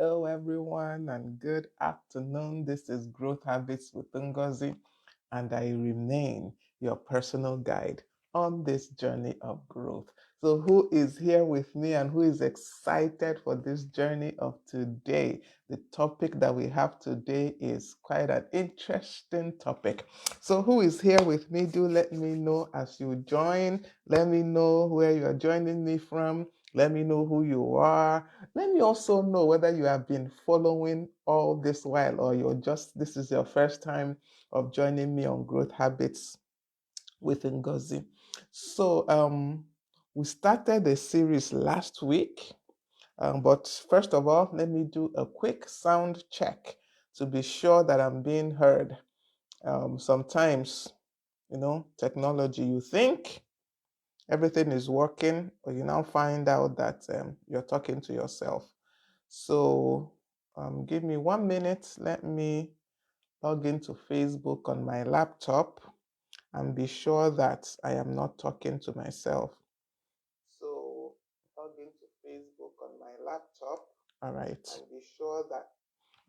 Hello, everyone, and good afternoon. This is Growth Habits with Ngozi, and I remain your personal guide on this journey of growth. So, who is here with me and who is excited for this journey of today? The topic that we have today is quite an interesting topic. So, who is here with me? Do let me know as you join. Let me know where you are joining me from. Let me know who you are. Let me also know whether you have been following all this while or this is your first time of joining me on Growth Habits with Ngozi. So we started a series last week, but first of all, let me do a quick sound check to be sure that I'm being heard. Sometimes, technology, you think everything is working, but you now find out that you're talking to yourself. So give me 1 minute. Let me log into Facebook on my laptop and be sure that I am not talking to myself. So log into Facebook on my laptop. All right. And be sure that.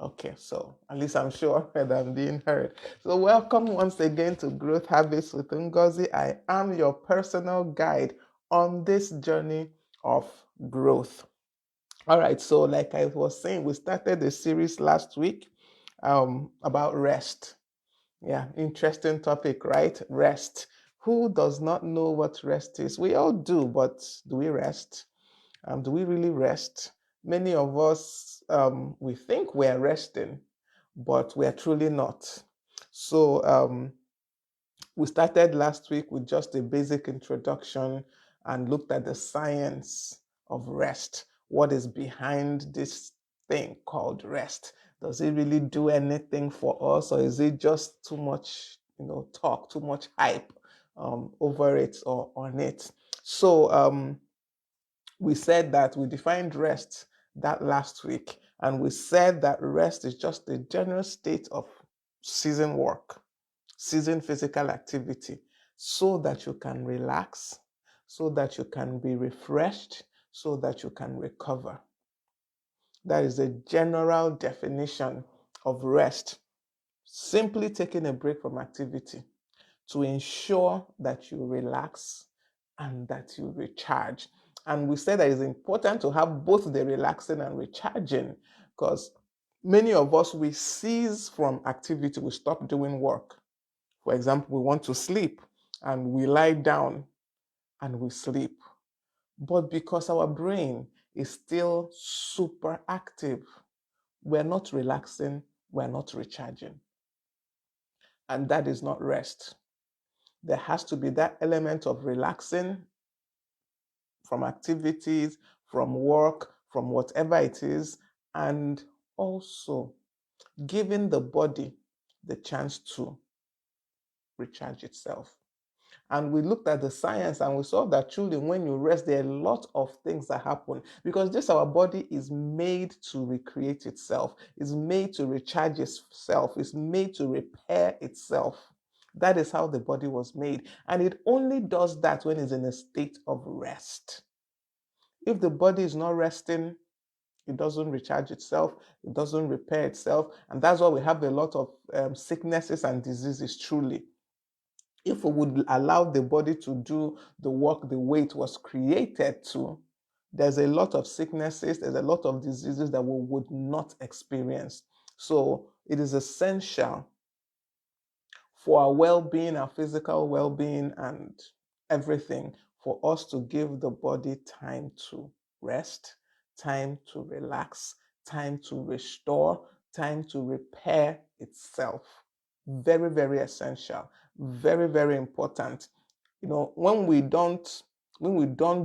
Okay, so at least I'm sure that I'm being heard. So welcome once again to Growth Habits with Ngozi. I am your personal guide on this journey of growth. All right, so like I was saying, we started a series last week about rest. Yeah, interesting topic, right? Rest. Who does not know what rest is? We all do, but do we rest? Do we really rest? Many of us, we think we're resting, but we're truly not. So we started last week with just a basic introduction and looked at the science of rest. What is behind this thing called rest? Does it really do anything for us, or is it just too much, talk, too much hype over it or on it? So we said that we defined rest that last week, and we said that rest is just a general state of season work, season physical activity, so that you can relax, so that you can be refreshed, so that you can recover. That is a general definition of rest. Simply taking a break from activity to ensure that you relax and that you recharge. And we said that it's important to have both the relaxing and recharging, because many of us, we cease from activity, we stop doing work. For example, we want to sleep and we lie down and we sleep. But because our brain is still super active, we're not relaxing, we're not recharging. And that is not rest. There has to be that element of relaxing from activities, from work, from whatever it is, and also giving the body the chance to recharge itself. And we looked at the science and we saw that truly when you rest, there are a lot of things that happen, because this our body is made to recreate itself, is made to recharge itself, is made to repair itself. That is how the body was made. And it only does that when it's in a state of rest. If the body is not resting, it doesn't recharge itself, it doesn't repair itself. And that's why we have a lot of sicknesses and diseases truly. If we would allow the body to do the work the way it was created to, there's a lot of sicknesses, there's a lot of diseases that we would not experience. So it is essential for our well-being, our physical well-being, and everything, for us to give the body time to rest, time to relax, time to restore, time to repair itself. Very, very essential. Very, very important. When we don't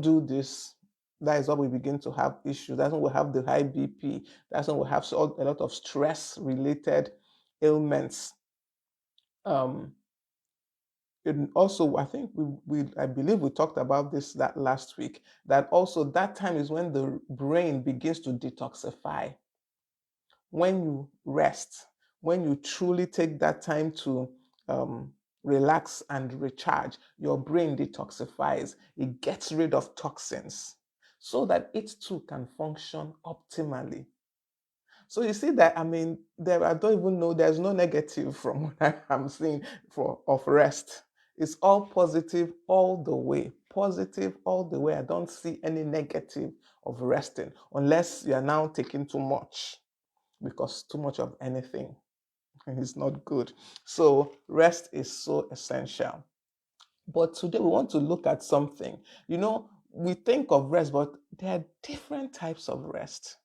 do this, that is when we begin to have issues. That's when we have the high BP. That's when we have a lot of stress-related ailments. Um, and also, I think I believe we talked about that last week. That also that time is when the brain begins to detoxify. When you rest, when you truly take that time to relax and recharge, your brain detoxifies. It gets rid of toxins so that it too can function optimally. So you see that, I mean, I don't even know, there's no negative from what I'm seeing of rest. It's all positive all the way. Positive all the way. I don't see any negative of resting unless you are now taking too much, because too much of anything is not good. So rest is so essential. But today we want to look at something. We think of rest, but there are different types of rest.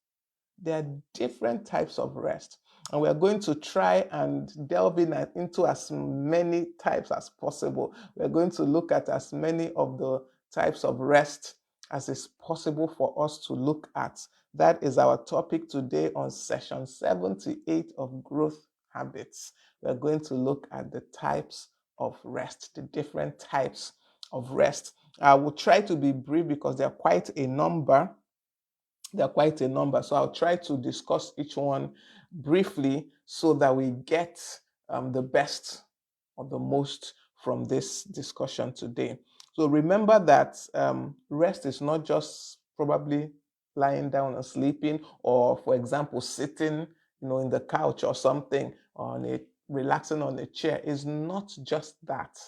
There are different types of rest. And we are going to try and delve into as many types as possible. We're going to look at as many of the types of rest as is possible for us to look at. That is our topic today on session 78 of Growth Habits. We're going to look at the types of rest, the different types of rest. I will try to be brief because there are quite a number. So I'll try to discuss each one briefly so that we get the best or the most from this discussion today. So remember that rest is not just probably lying down and sleeping, or for example, sitting, in the couch or something, relaxing on a chair. Is not just that.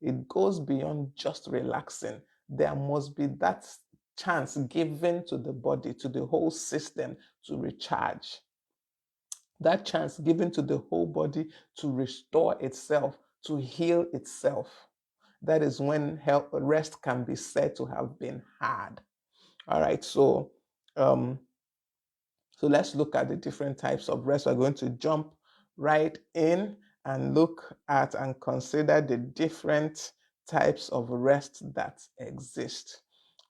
It goes beyond just relaxing. There must be that chance given to the body, to the whole system to recharge. That chance given to the whole body to restore itself, to heal itself. That is when rest can be said to have been had. All right, so let's look at the different types of rest. We're going to jump right in and look at and consider the different types of rest that exist.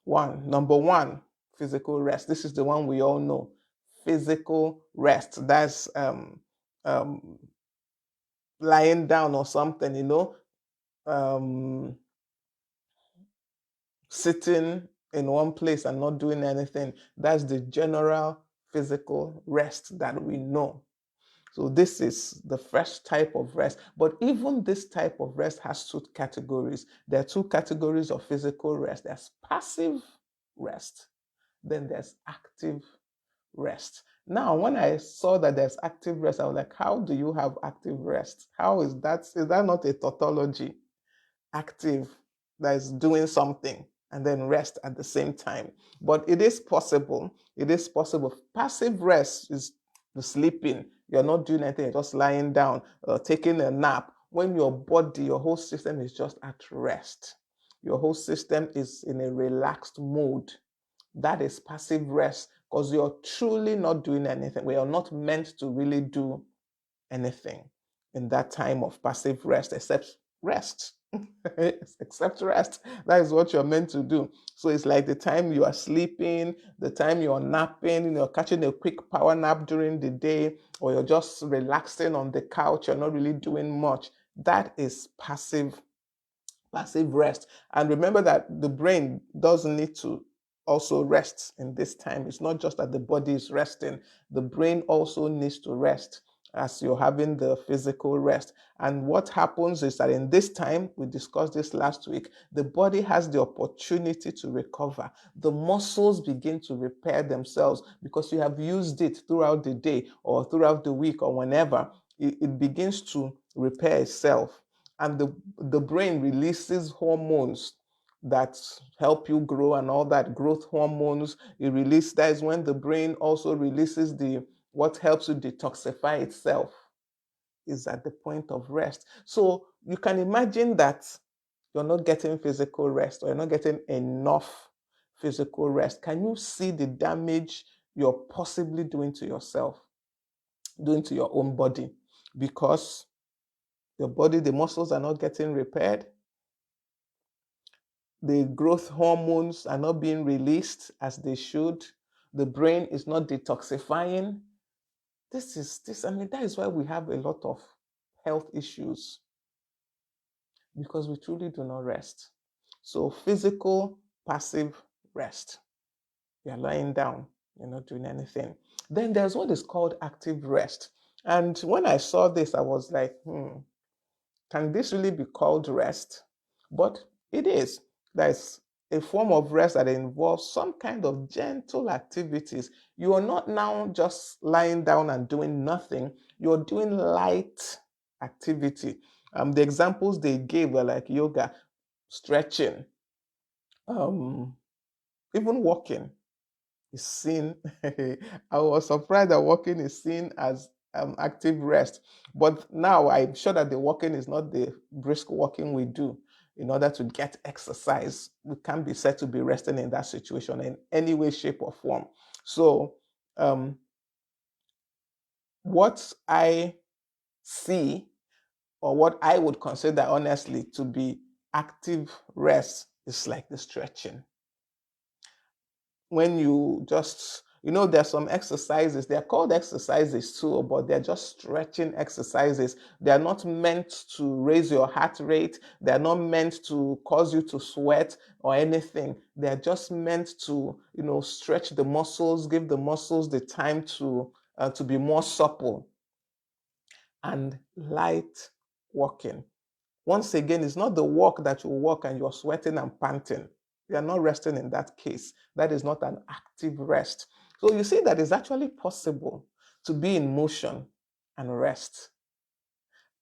Number one, physical rest. This is the one we all know. Physical rest. That's lying down or something, sitting in one place and not doing anything. That's the general physical rest that we know. So this is the first type of rest. But even this type of rest has two categories. There are two categories of physical rest. There's passive rest, then there's active rest. Now, when I saw that there's active rest, I was like, how do you have active rest? How is that? Is that not a tautology? Active, that is doing something, and then rest at the same time. But it is possible. It is possible. Passive rest is the sleeping. You're not doing anything, you're just lying down, taking a nap. When your body, your whole system is just at rest. Your whole system is in a relaxed mode. That is passive rest, because you're truly not doing anything. We are not meant to really do anything in that time of passive rest, except rest. Except rest. That is what you're meant to do. So it's like the time you are sleeping, the time you're napping, you're catching a quick power nap during the day, or you're just relaxing on the couch, you're not really doing much. That is passive rest. And remember that the brain does need to also rest in this time. It's not just that the body is resting, the brain also needs to rest as you're having the physical rest. And what happens is that in this time, we discussed this last week, the body has the opportunity to recover. The muscles begin to repair themselves because you have used it throughout the day or throughout the week or whenever. It begins to repair itself. And the brain releases hormones that help you grow and all that, growth hormones. That is when the brain also releases what helps you detoxify itself, is at the point of rest. So you can imagine that you're not getting physical rest, or you're not getting enough physical rest. Can you see the damage you're possibly doing to yourself, doing to your own body? Because your body, the muscles are not getting repaired. The growth hormones are not being released as they should. The brain is not detoxifying. That is why we have a lot of health issues, because we truly do not rest. So physical, passive rest. You're lying down, you're not doing anything. Then there's what is called active rest. And when I saw this, I was like, can this really be called rest? But it is. That is a form of rest that involves some kind of gentle activities. You are not now just lying down and doing nothing. You're doing light activity. The examples they gave were like yoga, stretching, um, even walking is seen. I was surprised that walking is seen as active rest. But now I'm sure that the walking is not the brisk walking we do in order to get exercise. We can't be said to be resting in that situation in any way, shape, or form. So, um, what I see, or what I would consider honestly to be active rest, is like the stretching. When you just, there's some exercises, they're called exercises too, but they're just stretching exercises. They're not meant to raise your heart rate. They're not meant to cause you to sweat or anything. They're just meant to, stretch the muscles, give the muscles the time to be more supple. And light walking, once again, it's not the walk that you walk and you're sweating and panting. You are not resting in that case. That is not an active rest. So you see that it's actually possible to be in motion and rest.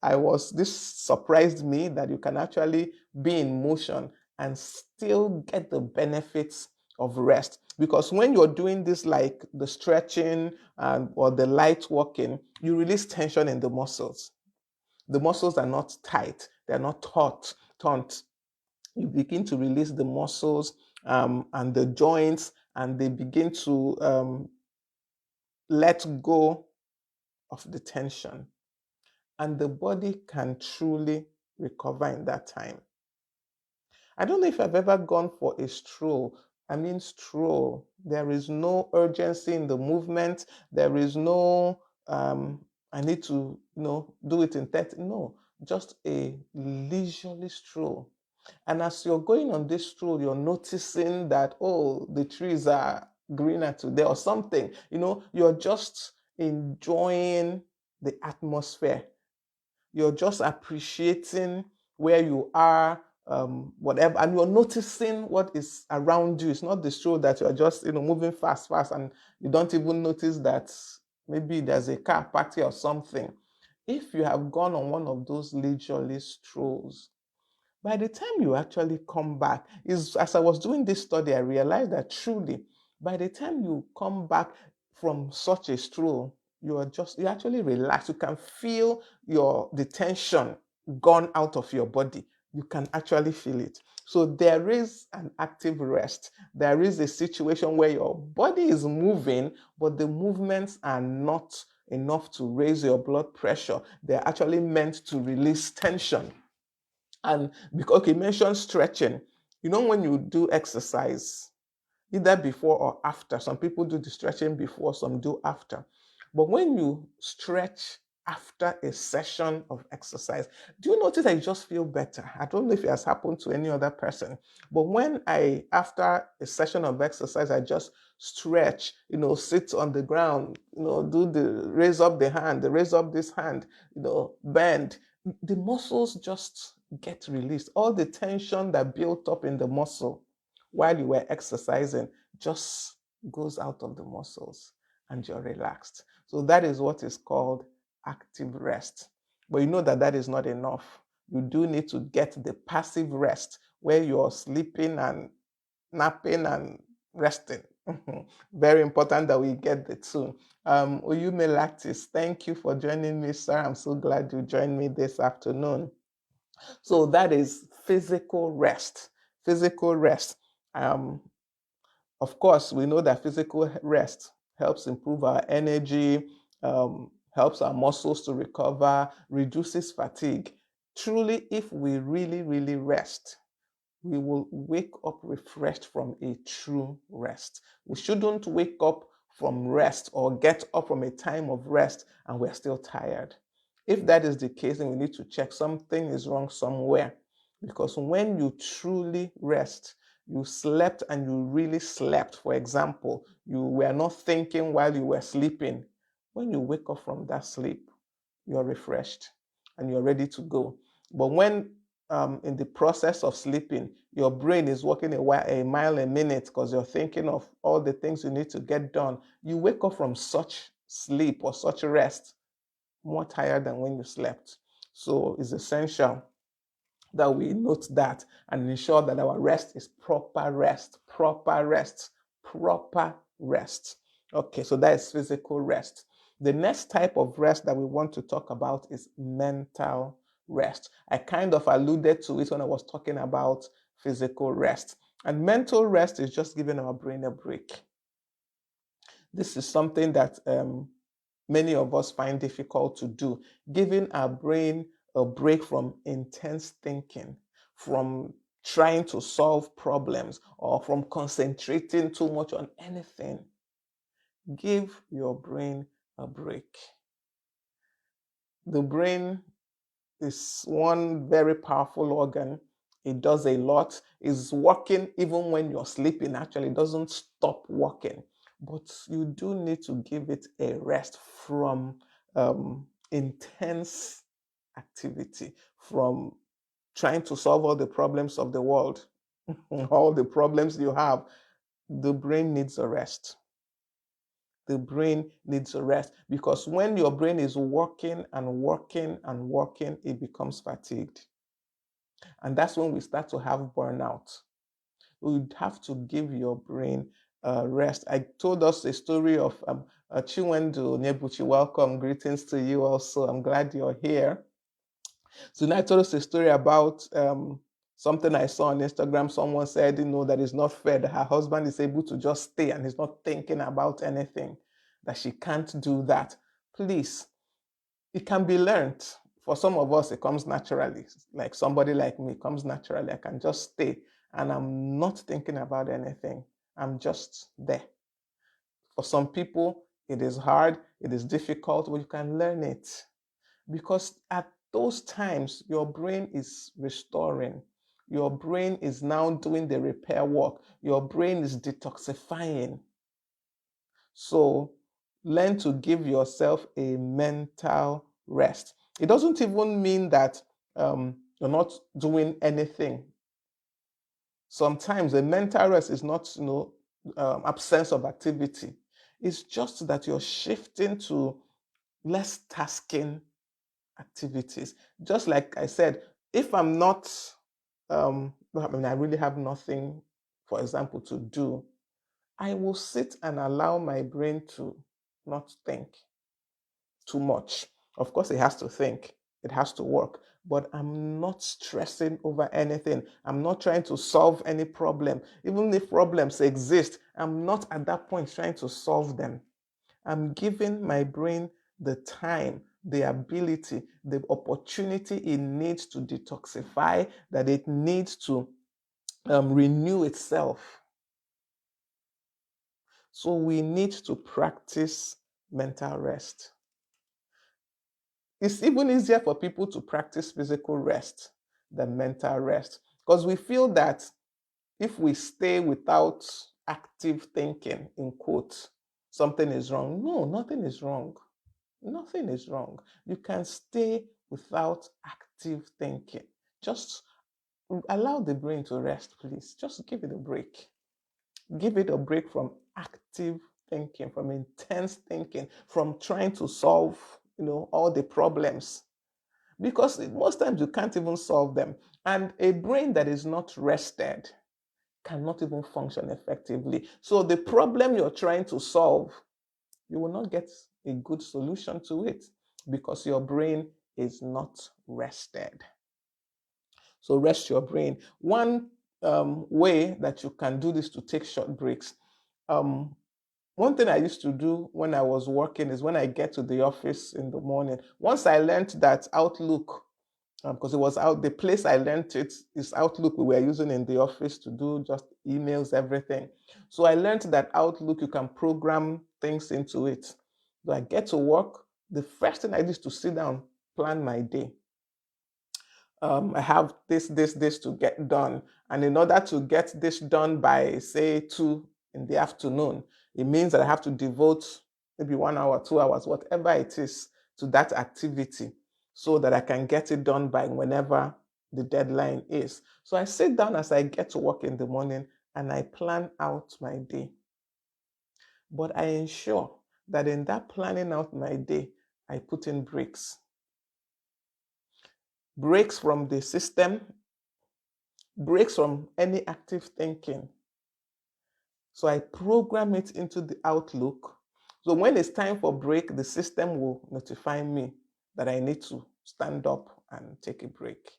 This surprised me that you can actually be in motion and still get the benefits of rest. Because when you're doing this, like the stretching or the light walking, you release tension in the muscles. The muscles are not tight, they're not taut. You begin to release the muscles and the joints, and they begin to let go of the tension. And the body can truly recover in that time. I don't know if I've ever gone for a stroll. I mean, stroll. There is no urgency in the movement. There is no, I need to, do it in 30. No, just a leisurely stroll. And as you're going on this stroll, you're noticing that, oh, the trees are greener today or something. You're just enjoying the atmosphere. You're just appreciating where you are, whatever, and you're noticing what is around you. It's not the stroll that you're just, moving fast, and you don't even notice that maybe there's a car party or something. If you have gone on one of those leisurely strolls, by the time you actually come back, as I was doing this study, I realized that truly, by the time you come back from such a stroll, you actually relax. You can feel the tension gone out of your body. You can actually feel it. So there is an active rest. There is a situation where your body is moving, but the movements are not enough to raise your blood pressure. They're actually meant to release tension. And because you mentioned stretching, when you do exercise, either before or after, some people do the stretching before, some do after. But when you stretch after a session of exercise, do you notice that you just feel better? I don't know if it has happened to any other person, but after a session of exercise, I just stretch, sit on the ground, raise up the hand, raise up this hand, bend. The muscles just get released. All the tension that built up in the muscle while you were exercising just goes out of the muscles and you're relaxed. So that is what is called active rest. But you know that that is not enough. You do need to get the passive rest where you're sleeping and napping and resting. Very important that we get the two. Oyume Lactis, thank you for joining me, sir. I'm so glad you joined me this afternoon. So that is physical rest. Physical rest. Of course, we know that physical rest helps improve our energy, helps our muscles to recover, reduces fatigue. Truly, if we really, really rest, we will wake up refreshed from a true rest. We shouldn't wake up from rest or get up from a time of rest and we're still tired. If that is the case, then we need to check something is wrong somewhere. Because when you truly rest, you slept and you really slept. For example, you were not thinking while you were sleeping. When you wake up from that sleep, you're refreshed and you're ready to go. But when in the process of sleeping, your brain is working a mile a minute because you're thinking of all the things you need to get done. You wake up from such sleep or such rest more tired than when you slept. So it's essential that we note that and ensure that our rest is proper rest, proper rest, proper rest. Okay, so that is physical rest. The next type of rest that we want to talk about is mental rest. I kind of alluded to it when I was talking about physical rest. And mental rest is just giving our brain a break. This is something that many of us find difficult to do, giving our brain a break from intense thinking, from trying to solve problems, or from concentrating too much on anything. Give your brain a break. The brain is one very powerful organ. It does a lot. It's working even when you're sleeping. Actually, it doesn't stop working. But you do need to give it a rest from intense activity, from trying to solve all the problems of the world, all the problems you have. The brain needs a rest. The brain needs a rest because when your brain is working and working and working, it becomes fatigued. And that's when we start to have burnout. We have to give your brain a rest. I told us a story of Chiwendu Nebuchi. Welcome, greetings to you also. I'm glad you're here. So now I told us a story about something I saw on Instagram. Someone said, that it's not fair that her husband is able to just stay and he's not thinking about anything, that she can't do that. Please, it can be learned. For some of us, it comes naturally. Like somebody like me, it comes naturally. I can just stay and I'm not thinking about anything. I'm just there. For some people, it is hard, it is difficult, but you can learn it. Because at those times, your brain is restoring. Your brain is now doing the repair work. Your brain is detoxifying. So learn to give yourself a mental rest. It doesn't even mean that you're not doing anything. Sometimes a mental rest is not, absence of activity. It's just that you're shifting to less tasking activities. Just like I said, if I'm not, I really have nothing, for example, to do, I will sit and allow my brain to not think too much. Of course, it has to think, it has to work, but I'm not stressing over anything. I'm not trying to solve any problem. Even if problems exist, I'm not at that point trying to solve them. I'm giving my brain the time, the ability, the opportunity it needs to detoxify, that it needs to renew itself. So we need to practice mental rest. It's even easier for people to practice physical rest than mental rest because we feel that if we stay without active thinking, in quotes, something is wrong. No, nothing is wrong. Nothing is wrong. You can stay without active thinking. Just allow the brain to rest, please. Just give it a break. Give it a break from active thinking, from intense thinking, from trying to solve, all the problems. Because most times you can't even solve them. And a brain that is not rested cannot even function effectively. So the problem you're trying to solve, you will not get a good solution to it because your brain is not rested. So rest your brain. One way that you can do this to take short breaks. One thing I used to do when I was working is when I get to the office in the morning, once I learned that Outlook, because it was out, the place I learned it is Outlook we were using in the office to do just emails, everything. So I learned that Outlook, you can program things into it. So I get to work, the first thing I do is to sit down, plan my day. I have this to get done. And in order to get this done by, say, 2 in the afternoon, it means that I have to devote maybe 1 hour, 2 hours, whatever it is, to that activity so that I can get it done by whenever the deadline is. So I sit down as I get to work in the morning and I plan out my day. But I ensure that in that planning out my day, I put in breaks. Breaks from the system, breaks from any active thinking. So I program it into the Outlook. So when it's time for break, the system will notify me that I need to stand up and take a break.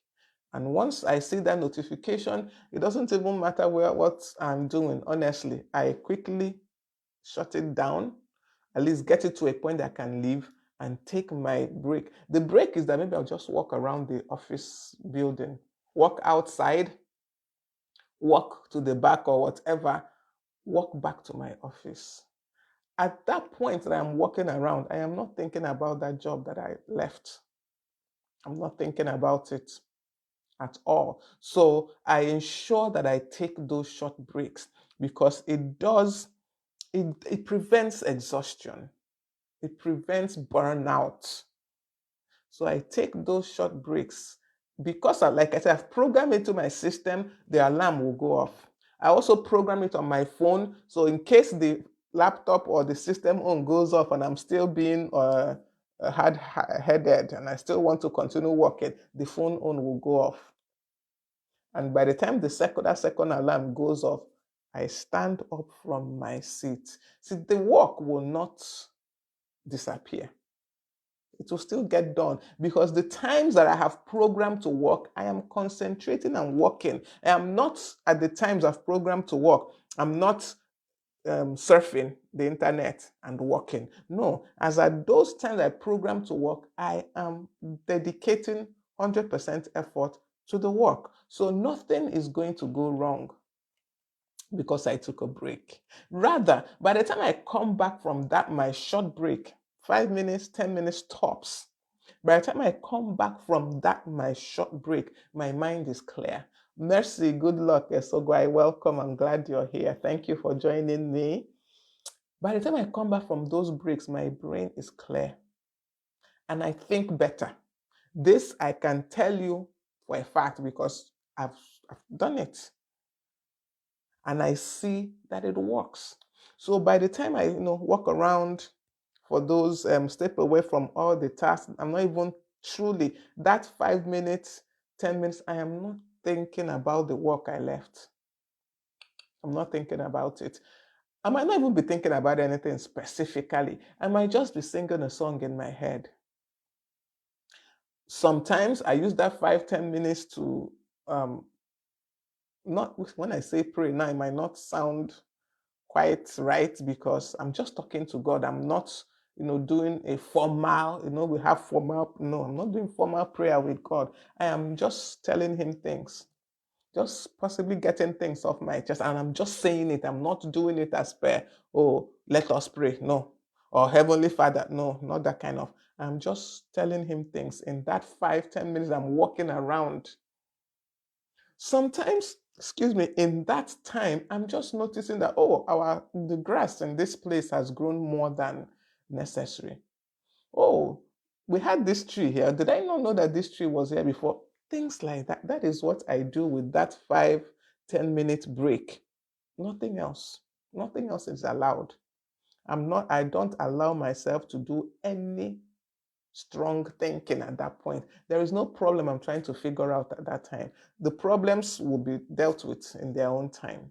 And once I see that notification, it doesn't even matter what I'm doing. Honestly, I quickly shut it down, at least get it to a point that I can leave and take my break. The break is that maybe I'll just walk around the office building, walk outside, walk to the back or whatever, walk back to my office. At that point that I'm walking around, I am not thinking about that job that I left. I'm not thinking about it at all. So I ensure that I take those short breaks because it prevents exhaustion. It prevents burnout. So I take those short breaks because, like I said, I've programmed it to my system, the alarm will go off. I also program it on my phone. So in case the laptop or the system on goes off and I'm still being hard-headed and I still want to continue working, the phone on will go off. And by the time that second alarm goes off, I stand up from my seat. See, the work will not disappear. It will still get done because the times that I have programmed to work, I am concentrating and working. I am not at the times I've programmed to work. I'm not surfing the internet and working. No, as at those times I program to work, I am dedicating 100% effort to the work. So nothing is going to go wrong because I took a break. Rather, by the time I come back from that, my short break, 5 minutes, 10 minutes tops, by the time I come back from that, my short break, my mind is clear. Mercy, good luck, Esogwai. Welcome. I'm glad you're here. Thank you for joining me. By the time I come back from those breaks, my brain is clear and I think better. This I can tell you for a fact because I've done it and I see that it works. So by the time I walk around for those step away from all the tasks, I'm not even truly that 5 minutes, 10 minutes, I am not thinking about the work I left. I'm not thinking about it. I might not even be thinking about anything specifically. I might just be singing a song in my head. Sometimes I use that 5-10 minutes to not when I say pray now, it might not sound quite right because I'm just talking to God. I'm not, doing a formal, we have formal, no, I'm not doing formal prayer with God. I am just telling him things, just possibly getting things off my chest. And I'm just saying it. I'm not doing it as per, oh, let us pray. No. Or Heavenly Father. No, not that kind of. I'm just telling him things. In that 5-10 minutes, I'm walking around. Sometimes, excuse me, in that time, I'm just noticing that, oh, the grass in this place has grown more than necessary. Oh, we had this tree here. Did I not know that this tree was here before? Things like that. That is what I do with that 5-10 minute break. Nothing else. Nothing else is allowed. I don't allow myself to do any strong thinking at that point. There is no problem I'm trying to figure out at that time. The problems will be dealt with in their own time.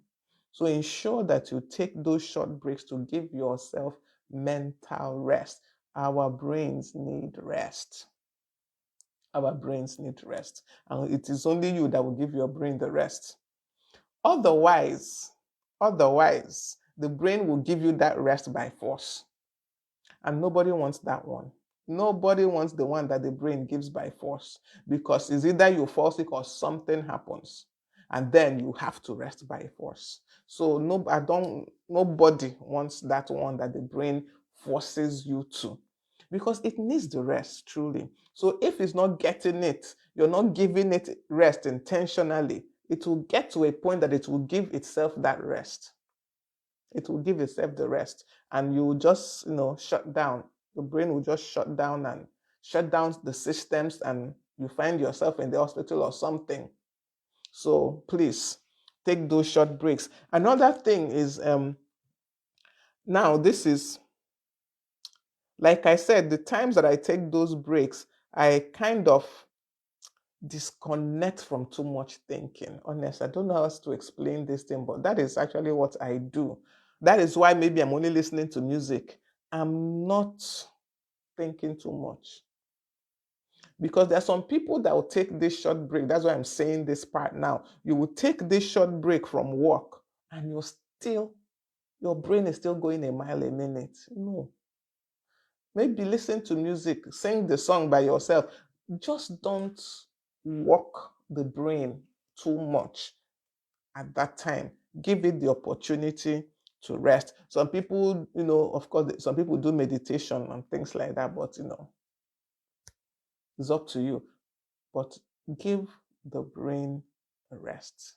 So ensure that you take those short breaks to give yourself mental rest. Our brains need rest. Our brains need rest. And it is only you that will give your brain the rest. Otherwise, the brain will give you that rest by force. And nobody wants that one. Nobody wants the one that the brain gives by force because it's either you fall sick or something happens. And then you have to rest by force. So nobody wants that one that the brain forces you to because it needs the rest truly. So if it's not getting it, you're not giving it rest intentionally, it will get to a point that it will give itself that rest. It will give itself the rest and you will just, shut down. The brain will just shut down and shut down the systems and you find yourself in the hospital or something. So please take those short breaks. Another thing is now this is, like I said, the times that I take those breaks, I kind of disconnect from too much thinking. Honestly, I don't know how else to explain this thing, but that is actually what I do. That is why maybe I'm only listening to music. I'm not thinking too much. Because there are some people that will take this short break. That's why I'm saying this part now. You will take this short break from work and you're still, your brain is still going a mile a minute. No. Maybe listen to music, sing the song by yourself. Just don't work the brain too much at that time. Give it the opportunity to rest. Some people, of course, some people do meditation and things like that, but it's up to you. But give the brain a rest.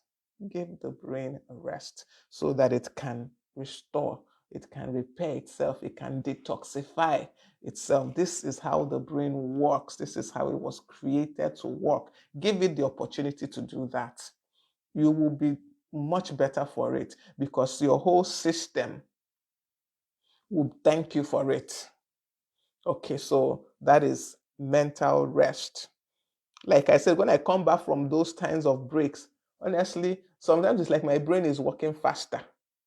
Give the brain a rest so that it can restore, it can repair itself, it can detoxify itself. This is how the brain works. This is how it was created to work. Give it the opportunity to do that. You will be much better for it because your whole system will thank you for it. Okay, so that is mental rest. Like I said, when I come back from those times of breaks, honestly, sometimes it's like my brain is working faster.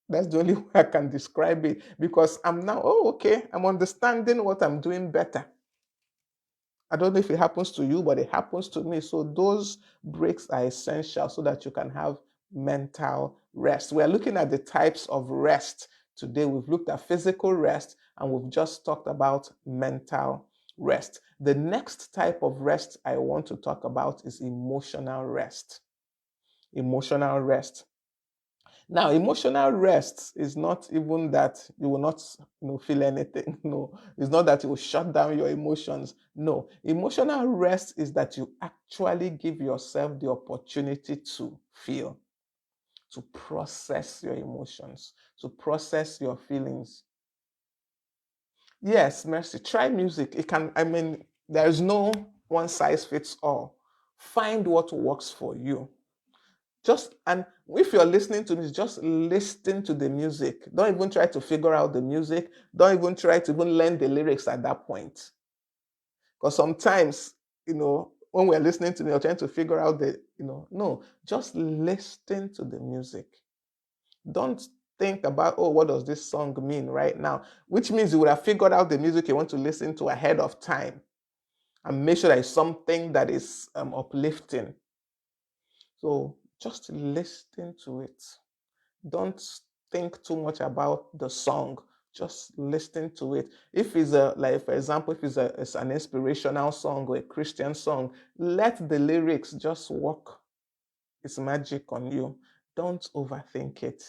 That's the only way I can describe it because I'm now, oh, okay, I'm understanding what I'm doing better. I don't know if it happens to you, but it happens to me. So those breaks are essential so that you can have mental rest. We're looking at the types of rest today. We've looked at physical rest and we've just talked about mental rest. The next type of rest I want to talk about is emotional rest. Emotional rest. Now, emotional rest is not even that you will not feel anything. No, it's not that you will shut down your emotions. No, emotional rest is that you actually give yourself the opportunity to feel, to process your emotions, to process your feelings. Yes, Mercy, try music. It can, there's no one size fits all. Find what works for you. And if you're listening to this, just listen to the music. Don't even try to figure out the music. Don't even try to even learn the lyrics at that point. Because sometimes, when we're listening to it, you're trying to figure out no, just listen to the music. Don't think about, oh, what does this song mean right now? Which means you would have figured out the music you want to listen to ahead of time and make sure that it's something that is uplifting. So just listen to it. Don't think too much about the song. Just listen to it. If it's like for example, if it's an inspirational song or a Christian song, let the lyrics just work its magic on you. Don't overthink it.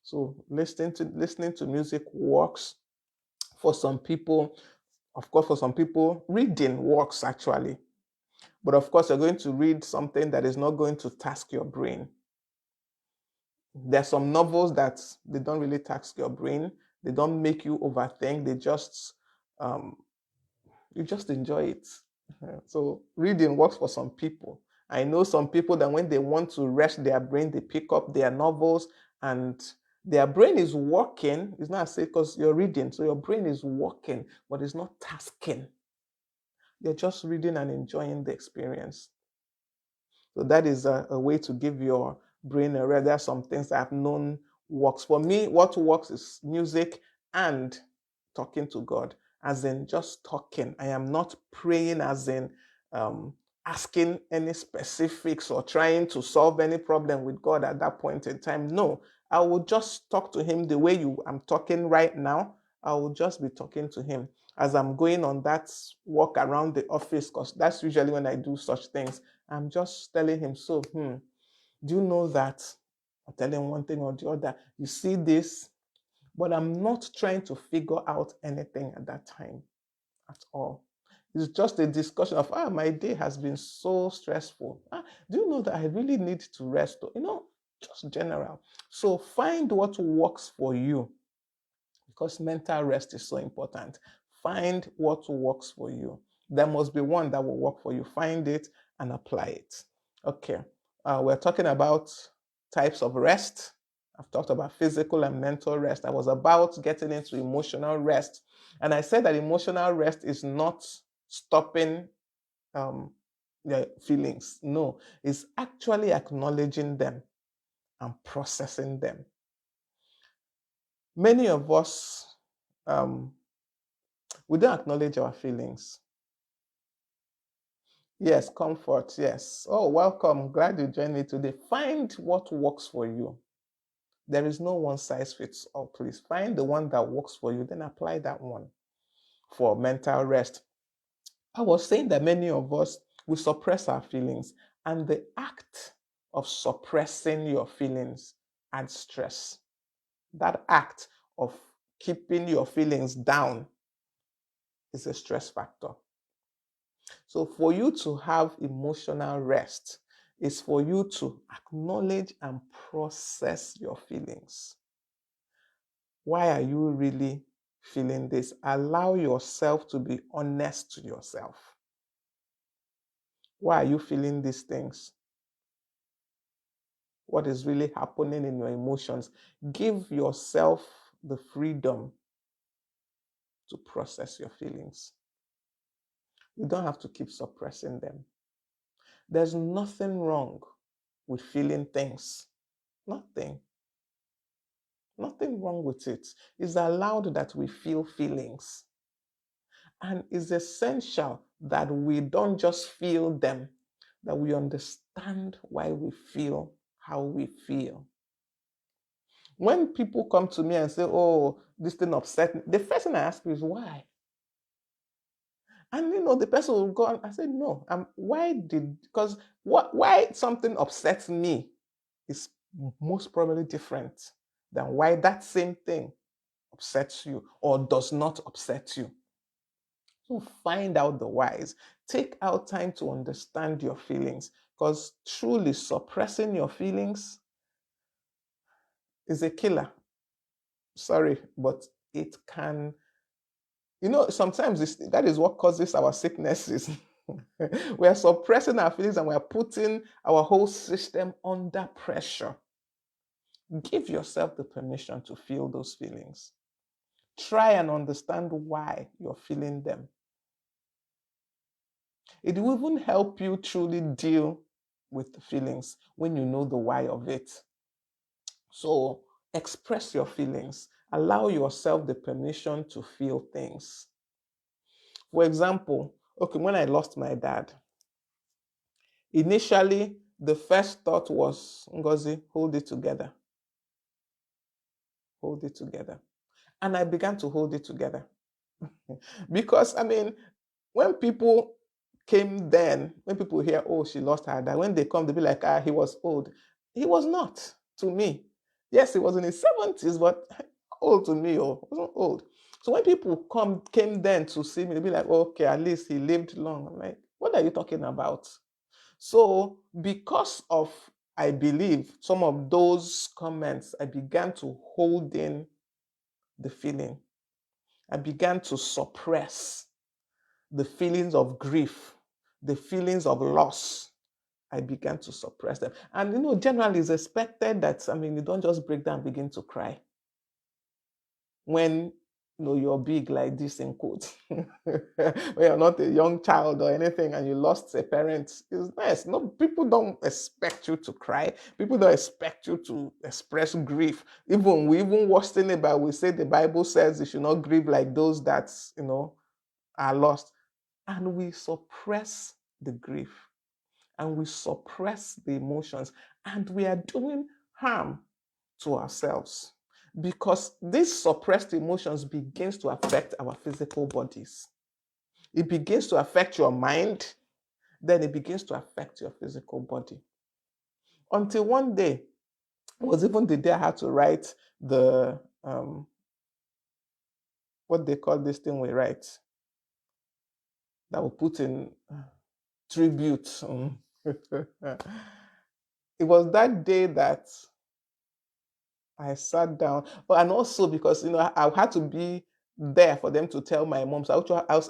So listening to music works for some people. Of course, for some people, reading works actually. But of course, you're going to read something that is not going to task your brain. There's some novels that they don't really tax your brain. They don't make you overthink. Um, you just enjoy it. So reading works for some people. I know some people that when they want to rest their brain, they pick up their novels and their brain is working. It's not say because you're reading, so your brain is working, but it's not tasking. You're just reading and enjoying the experience. So that is a way to give your brain a rest. There are some things that I've known works. For me, what works is music and talking to God, as in just talking. I am not praying as in asking any specifics or trying to solve any problem with God at that point in time. No, I will just talk to him the way I'm talking right now. I will just be talking to him as I'm going on that walk around the office, because that's usually when I do such things. I'm just telling him, so, do you know that? I'm telling him one thing or the other. You see this, but I'm not trying to figure out anything at that time at all. It's just a discussion of, my day has been so stressful. Do you know that I really need to rest? Just general. So find what works for you because mental rest is so important. Find what works for you. There must be one that will work for you. Find it and apply it. Okay. We're talking about types of rest. I've talked about physical and mental rest. I was about getting into emotional rest. And I said that emotional rest is not stopping your feelings. No, it's actually acknowledging them and processing them. Many of us, we don't acknowledge our feelings. Yes, comfort. Yes. Oh, welcome. Glad you joined me today. Find what works for you. There is no one size fits all. Please find the one that works for you, then apply that one for mental rest. I was saying that many of us, we suppress our feelings, and the act of suppressing your feelings adds stress. That act of keeping your feelings down is a stress factor. So for you to have emotional rest is for you to acknowledge and process your feelings. Why are you really feeling this? Allow yourself to be honest to yourself. Why are you feeling these things? What is really happening in your emotions? Give yourself the freedom to process your feelings. You don't have to keep suppressing them. There's nothing wrong with feeling things. Nothing. Nothing wrong with it. It's allowed that we feel feelings. And it's essential that we don't just feel them, that we understand why we feel how we feel. When people come to me and say, oh, this thing upset me, the first thing I ask is why? And the person will go on. I said, no, because why something upsets me is most probably different than why that same thing upsets you or does not upset you. So find out the whys. Take out time to understand your feelings, because truly suppressing your feelings is a killer. Sorry, but it can, sometimes that is what causes our sicknesses. We are suppressing our feelings and we are putting our whole system under pressure. Give yourself the permission to feel those feelings. Try and understand why you're feeling them. It will even help you truly deal with the feelings when you know the why of it. So express your feelings. Allow yourself the permission to feel things. For example, okay, when I lost my dad, initially the first thought was, Ngozi, hold it together. Hold it together. And I began to hold it together. Because, when people when people hear, oh, she lost her dad, when they come, they'll be like, he was old. He was not to me. Yes, he was in his 70s, but old to me, wasn't old. So when people came then to see me, they'll be like, okay, at least he lived long. I'm like, what are you talking about? So because of, I believe, some of those comments, I began to hold in the feeling. I began to suppress the feelings of grief, the feelings of loss. I began to suppress them. And generally it's expected that, you don't just break down and begin to cry when you're big like this in quotes. When you're not a young child or anything and you lost a parent, it's nice. No, people don't expect you to cry. People don't expect you to express grief. We even watched in the Bible, we say the Bible says you should not grieve like those that are lost. And we suppress the grief and we suppress the emotions, and we are doing harm to ourselves, because these suppressed emotions begins to affect our physical bodies. It begins to affect your mind, then it begins to affect your physical body. Until one day, it was even the day I had to write the what they call this thing we write that we put in tribute. It was that day that I sat down, and also because I had to be there for them to tell my mom. So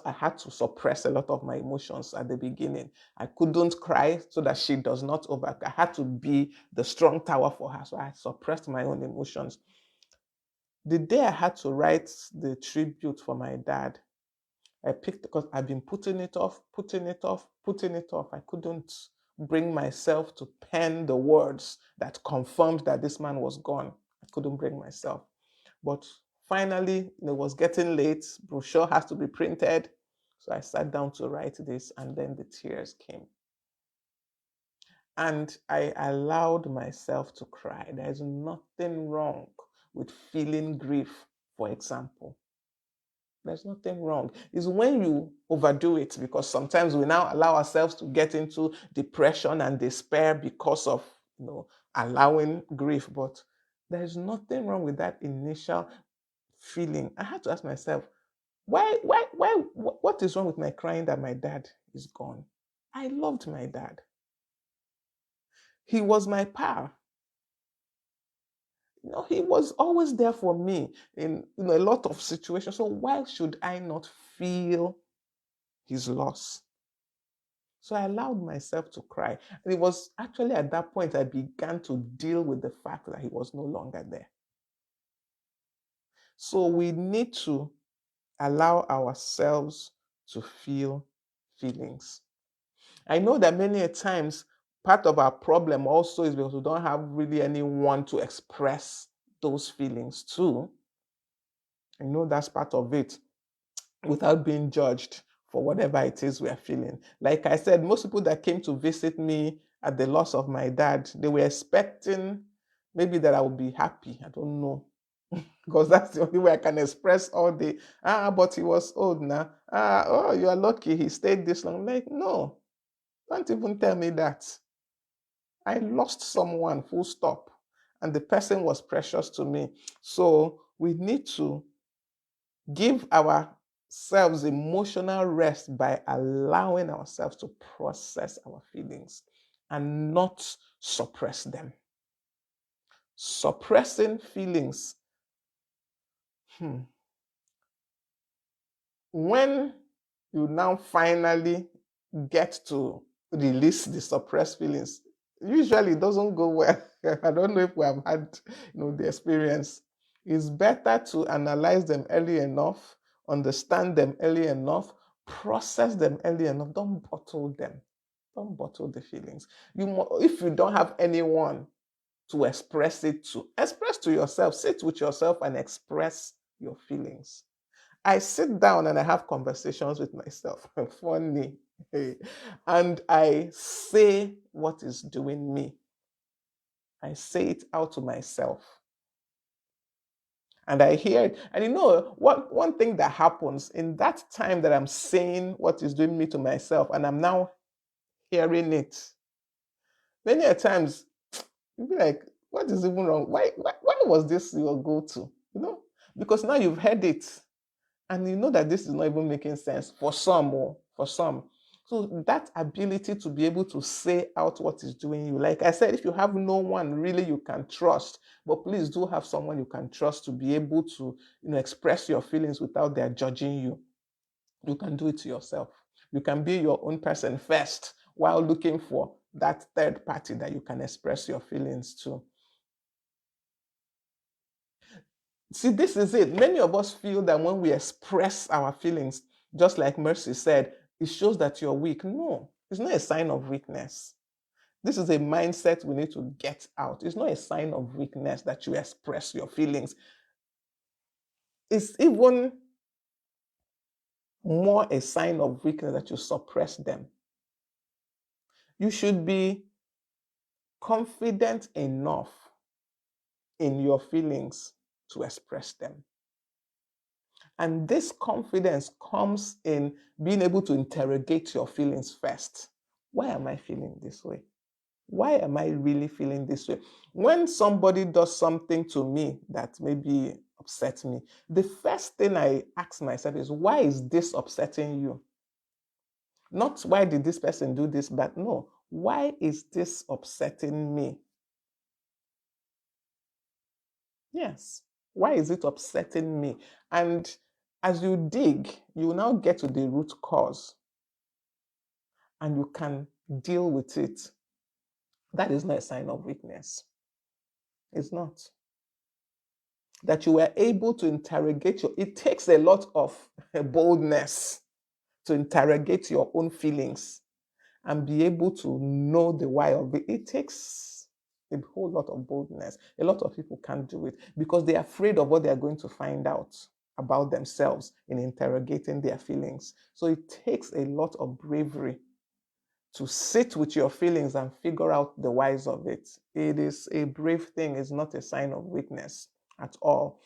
I had to suppress a lot of my emotions at the beginning. I couldn't cry so that she does not over. I had to be the strong tower for her. So I suppressed my own emotions. The day I had to write the tribute for my dad, I picked because I've been putting it off, putting it off, putting it off. I couldn't bring myself to pen the words that confirmed that this man was gone. I couldn't bring myself. But finally, it was getting late. Brochure has to be printed. So I sat down to write this, and then the tears came. And I allowed myself to cry. There is nothing wrong with feeling grief, for example. There's nothing wrong. It's when you overdo it, because sometimes we now allow ourselves to get into depression and despair because of, allowing grief. But there's nothing wrong with that initial feeling. I had to ask myself, what is wrong with my crying that my dad is gone? I loved my dad. He was my pal. He was always there for me in a lot of situations. So why should I not feel his loss? So I allowed myself to cry. And it was actually at that point I began to deal with the fact that he was no longer there. So we need to allow ourselves to feel feelings. I know that many a times part of our problem also is because we don't have really anyone to express those feelings to. I know that's part of it, without being judged for whatever it is we are feeling. Like I said, most people that came to visit me at the loss of my dad, they were expecting maybe that I would be happy. I don't know. Because that's the only way I can express all the, but he was old now. Oh, you are lucky he stayed this long. Like, no, don't even tell me that. I lost someone, full stop. And the person was precious to me. So we need to give ourselves emotional rest by allowing ourselves to process our feelings and not suppress them. Suppressing feelings, when you now finally get to release the suppressed feelings, usually it doesn't go well. I don't know if we have had the experience. It's better to analyze them early enough, understand them early enough, process them early enough. Don't bottle them. Don't bottle the feelings. If you don't have anyone to express it to, express to yourself. Sit with yourself and express your feelings. I sit down and I have conversations with myself. Funny. And I say what is doing me. I say it out to myself. And I hear it. And what one thing that happens in that time that I'm saying what is doing me to myself, and I'm now hearing it, many a times you'll be like, what is even wrong? Why was this your go-to? Because now you've heard it. And you know that this is not even making sense for some, or for some. So that ability to be able to say out what is doing you, like I said, if you have no one really you can trust, but please do have someone you can trust to be able to, express your feelings without their judging you. You can do it to yourself. You can be your own person first while looking for that third party that you can express your feelings to. See, this is it. Many of us feel that when we express our feelings, just like Mercy said, it shows that you're weak. No, it's not a sign of weakness. This is a mindset we need to get out. It's not a sign of weakness that you express your feelings. It's even more a sign of weakness that you suppress them. You should be confident enough in your feelings to express them. And this confidence comes in being able to interrogate your feelings first. Why am I feeling this way? Why am I really feeling this way? When somebody does something to me that maybe upsets me, the first thing I ask myself is, why is this upsetting you? Not why did this person do this, but no, why is this upsetting me? Yes. Why is it upsetting me? And As you dig, you will now get to the root cause and you can deal with it. That is not a sign of weakness. It's not. That you were able to interrogate it takes a lot of boldness to interrogate your own feelings and be able to know the why of it. It takes a whole lot of boldness. A lot of people can't do it because they're afraid of what they're going to find out about themselves in interrogating their feelings. So it takes a lot of bravery to sit with your feelings and figure out the whys of it. It is a brave thing, it's not a sign of weakness at all.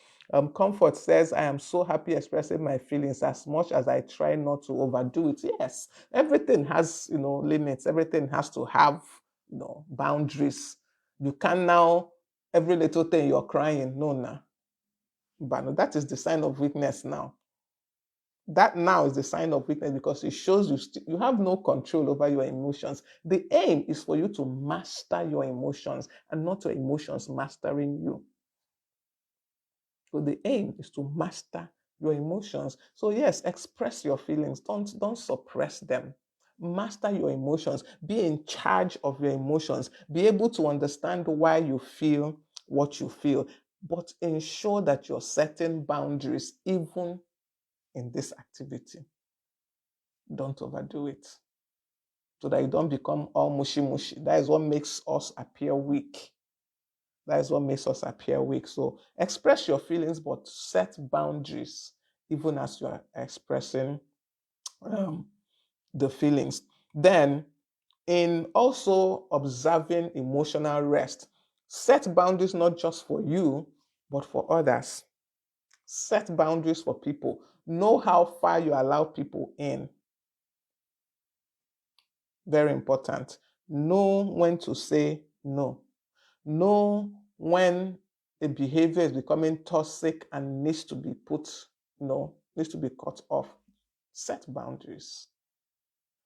Comfort says, I am so happy expressing my feelings as much as I try not to overdo it. Yes, everything has, limits. Everything has to have, boundaries. You can now, every little thing you're crying, no, nah. But no, that is the sign of weakness now. That now is the sign of weakness because it shows you have no control over your emotions. The aim is for you to master your emotions and not your emotions mastering you. So the aim is to master your emotions. So yes, express your feelings. Don't suppress them. Master your emotions. Be in charge of your emotions. Be able to understand why you feel what you feel, but ensure that you're setting boundaries even in this activity. Don't overdo it so that you don't become all mushy mushy. That is what makes us appear weak. That is what makes us appear weak. So express your feelings, but set boundaries even as you are expressing um, the feelings. Then, in also observing emotional rest, set boundaries not just for you, but for others. Set boundaries for people. Know how far you allow people in. Very important. Know when to say no. Know when a behavior is becoming toxic and needs to be needs to be cut off. Set boundaries.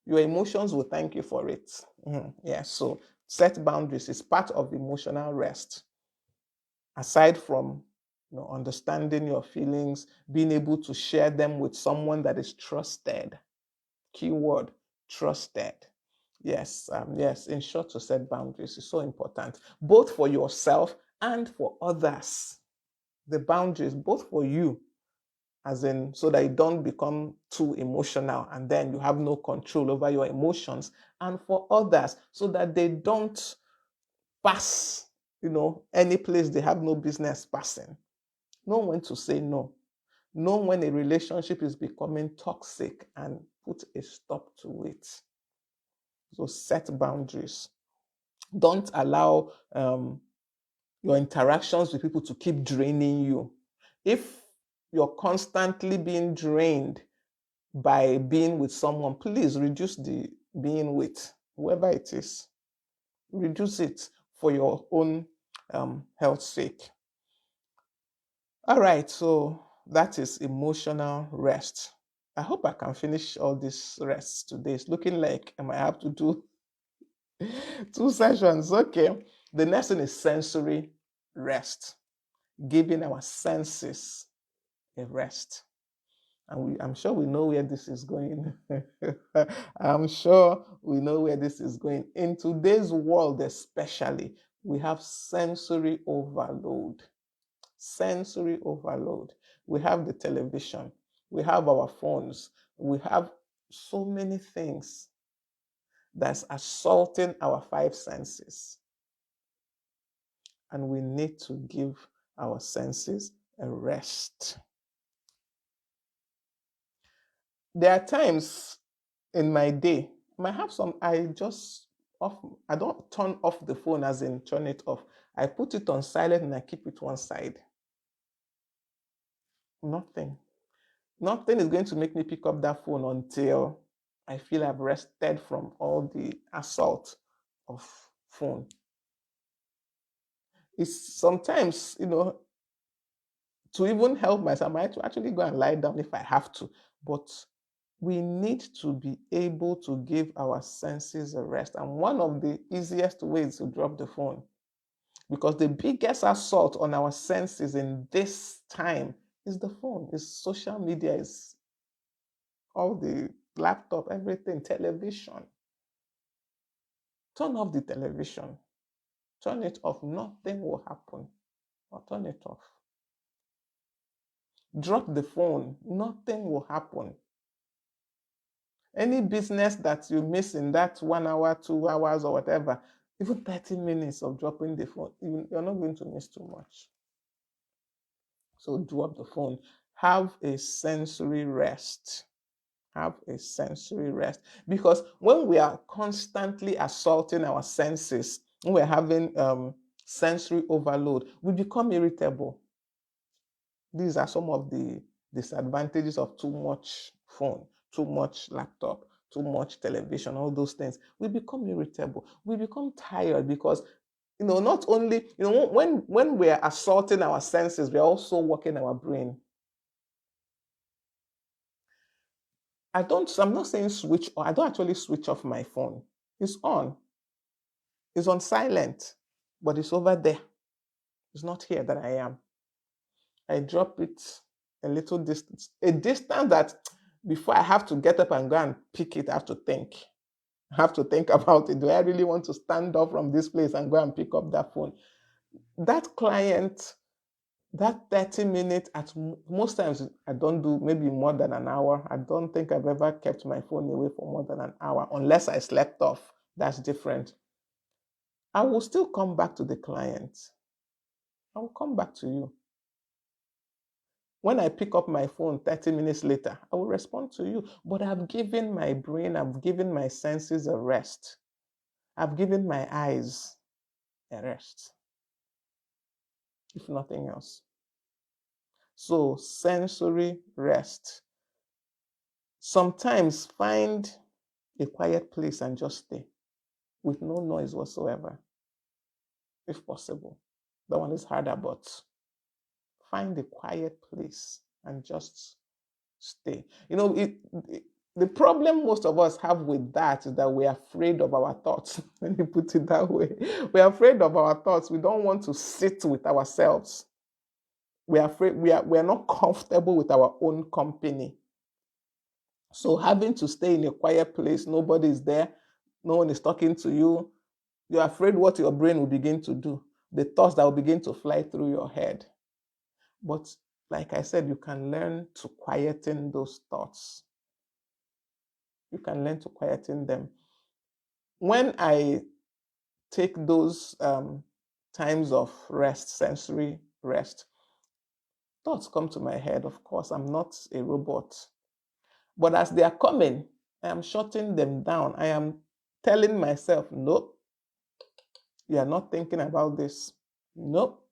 Your emotions will thank you for it. Yeah, so set boundaries is part of emotional rest. Aside from understanding your feelings, being able to share them with someone that is trusted. Keyword, trusted. Yes, in short, to set boundaries is so important, both for yourself and for others. The boundaries, both for you, as in, so that you don't become too emotional and then you have no control over your emotions, and for others, so that they don't pass, any place they have no business passing. Know when to say no. Know when a relationship is becoming toxic and put a stop to it. So set boundaries. Don't allow your interactions with people to keep draining you. If you're constantly being drained by being with someone, please reduce the being with whoever it is. Reduce it for your own health sake. All right, so that is emotional rest. I hope I can finish all these rests today. It's looking like I might have to do 2 sessions. Okay. The next thing is sensory rest, giving our senses a rest. And I'm sure we know where this is going. I'm sure we know where this is going. In today's world, especially, we have sensory overload. Sensory overload. We have the television, we have our phones, we have so many things that's assaulting our 5 senses. And we need to give our senses a rest. There are times in my day, I might have some, I don't turn off the phone as in turn it off. I put it on silent and I keep it one side. Nothing. Nothing is going to make me pick up that phone until I feel I've rested from all the assault of phone. It's sometimes, to even help myself, I might to actually go and lie down if I have to. But we need to be able to give our senses a rest. And one of the easiest ways to drop the phone, because the biggest assault on our senses in this time It's the phone, it's social media, it's all the laptop, everything, television. Turn off the television. Turn it off. Nothing will happen. Or turn it off. Drop the phone. Nothing will happen. Any business that you miss in that 1 hour, 2 hours, or whatever, even 30 minutes of dropping the phone, you're not going to miss too much. So drop the phone. Have a sensory rest. Have a sensory rest. Because when we are constantly assaulting our senses, when we're having sensory overload, we become irritable. These are some of the disadvantages of too much phone, too much laptop, too much television, all those things. We become irritable. We become tired because not only when we're assaulting our senses, we're also working our brain. I'm not saying switch on. I don't actually switch off my phone. It's on. It's on silent, but it's over there. It's not here that I am. I drop it a little distance, a distance that before I have to get up and go and pick it, I have to think. I have to think about it. Do I really want to stand up from this place and go and pick up that phone? That client, that 30 minutes, most times I don't do maybe more than an hour. I don't think I've ever kept my phone away for more than an hour, unless I slept off. That's different. I will still come back to the client. I will come back to you. When I pick up my phone 30 minutes later, I will respond to you. But I've given my brain, I've given my senses a rest. I've given my eyes a rest, if nothing else. So, sensory rest. Sometimes find a quiet place and just stay with no noise whatsoever, if possible. That one is harder, but find a quiet place and just stay. The problem most of us have with that is that we're afraid of our thoughts. Let me put it that way. We're afraid of our thoughts. We don't want to sit with ourselves. We're afraid, we're not comfortable with our own company. So having to stay in a quiet place, nobody's there, no one is talking to you, you're afraid what your brain will begin to do, the thoughts that will begin to fly through your head. But like I said, you can learn to quieten those thoughts. You can learn to quieten them. When I take those times of rest, sensory rest, thoughts come to my head. Of course, I'm not a robot. But as they are coming, I am shutting them down. I am telling myself, nope, you are not thinking about this. Nope,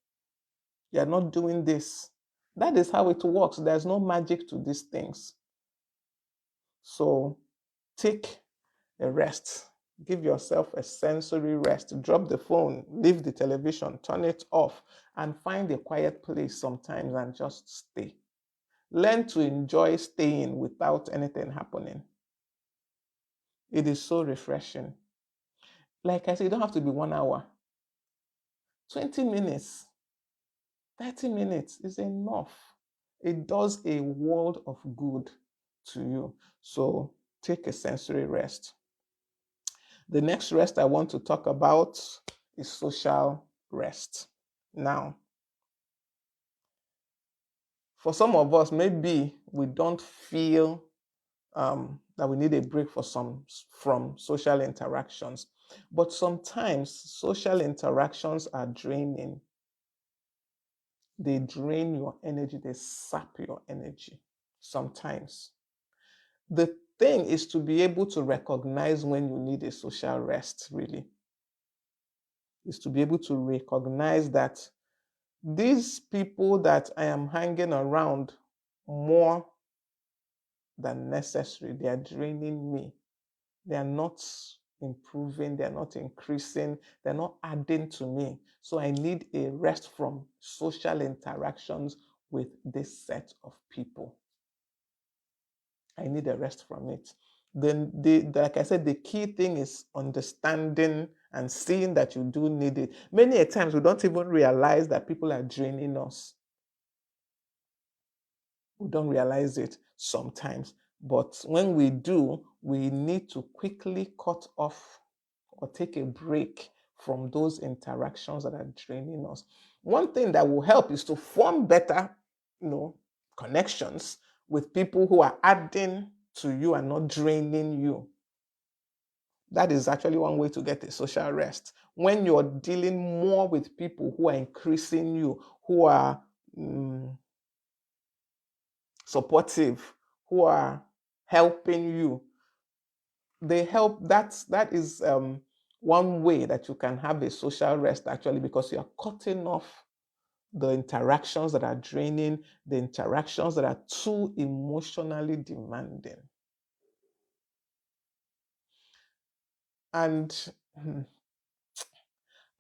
you are not doing this. That is how it works. There's no magic to these things. So take a rest. Give yourself a sensory rest. Drop the phone, leave the television, turn it off, and find a quiet place sometimes and just stay. Learn to enjoy staying without anything happening. It is so refreshing. Like I said, you don't have to be 1 hour. 20 minutes, 30 minutes is enough. It does a world of good to you. So take a sensory rest. The next rest I want to talk about is social rest. Now, for some of us, maybe we don't feel that we need a break from social interactions. But sometimes social interactions are draining. They drain your energy, they sap your energy sometimes. The thing is to be able to recognize when you need a social rest, really. Is to be able to recognize that these people that I am hanging around more than necessary, they are draining me. They are not improving, they're not increasing, they're not adding to me. So I need a rest from social interactions with this set of people. I need a rest from it. Then, like I said, the key thing is understanding and seeing that you do need it. Many a times we don't even realize that people are draining us. We don't realize it sometimes. But when we do, we need to quickly cut off or take a break from those interactions that are draining us. One thing that will help is to form better, connections with people who are adding to you and not draining you. That is actually one way to get a social rest. When you're dealing more with people who are increasing you, who are supportive, who are helping you, they help. That is one way that you can have a social rest, actually, because you are cutting off the interactions that are draining, the interactions that are too emotionally demanding. And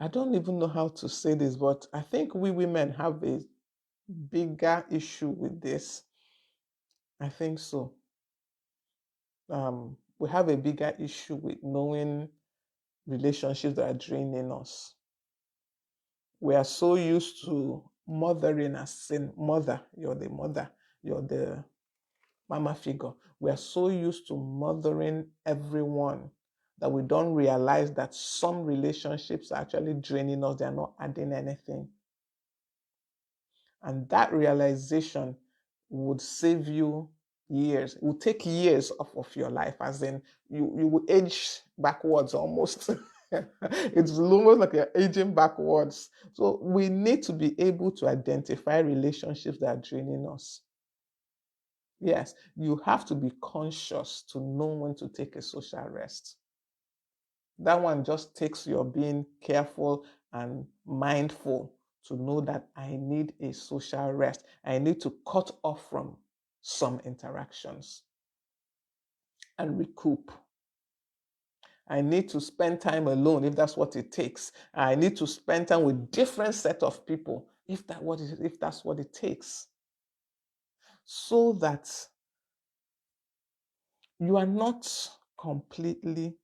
I don't even know how to say this, but I think we women have a bigger issue with this. I think so. We have a bigger issue with knowing relationships that are draining us. We are so used to mothering as in mother, you're the mama figure. We are so used to mothering everyone that we don't realize that some relationships are actually draining us, they are not adding anything. And that realization would save you years. It will take years off of your life, as in you will age backwards almost. It's almost like you're aging backwards. So we need to be able to identify relationships that are draining us. Yes, you have to be conscious to know when to take a social rest. That one just takes your being careful and mindful to know that I need a social rest. I need to cut off from some interactions and recoup. I need to spend time alone if that's what it takes. I need to spend time with different set of people if that's what it takes. So that you are not completely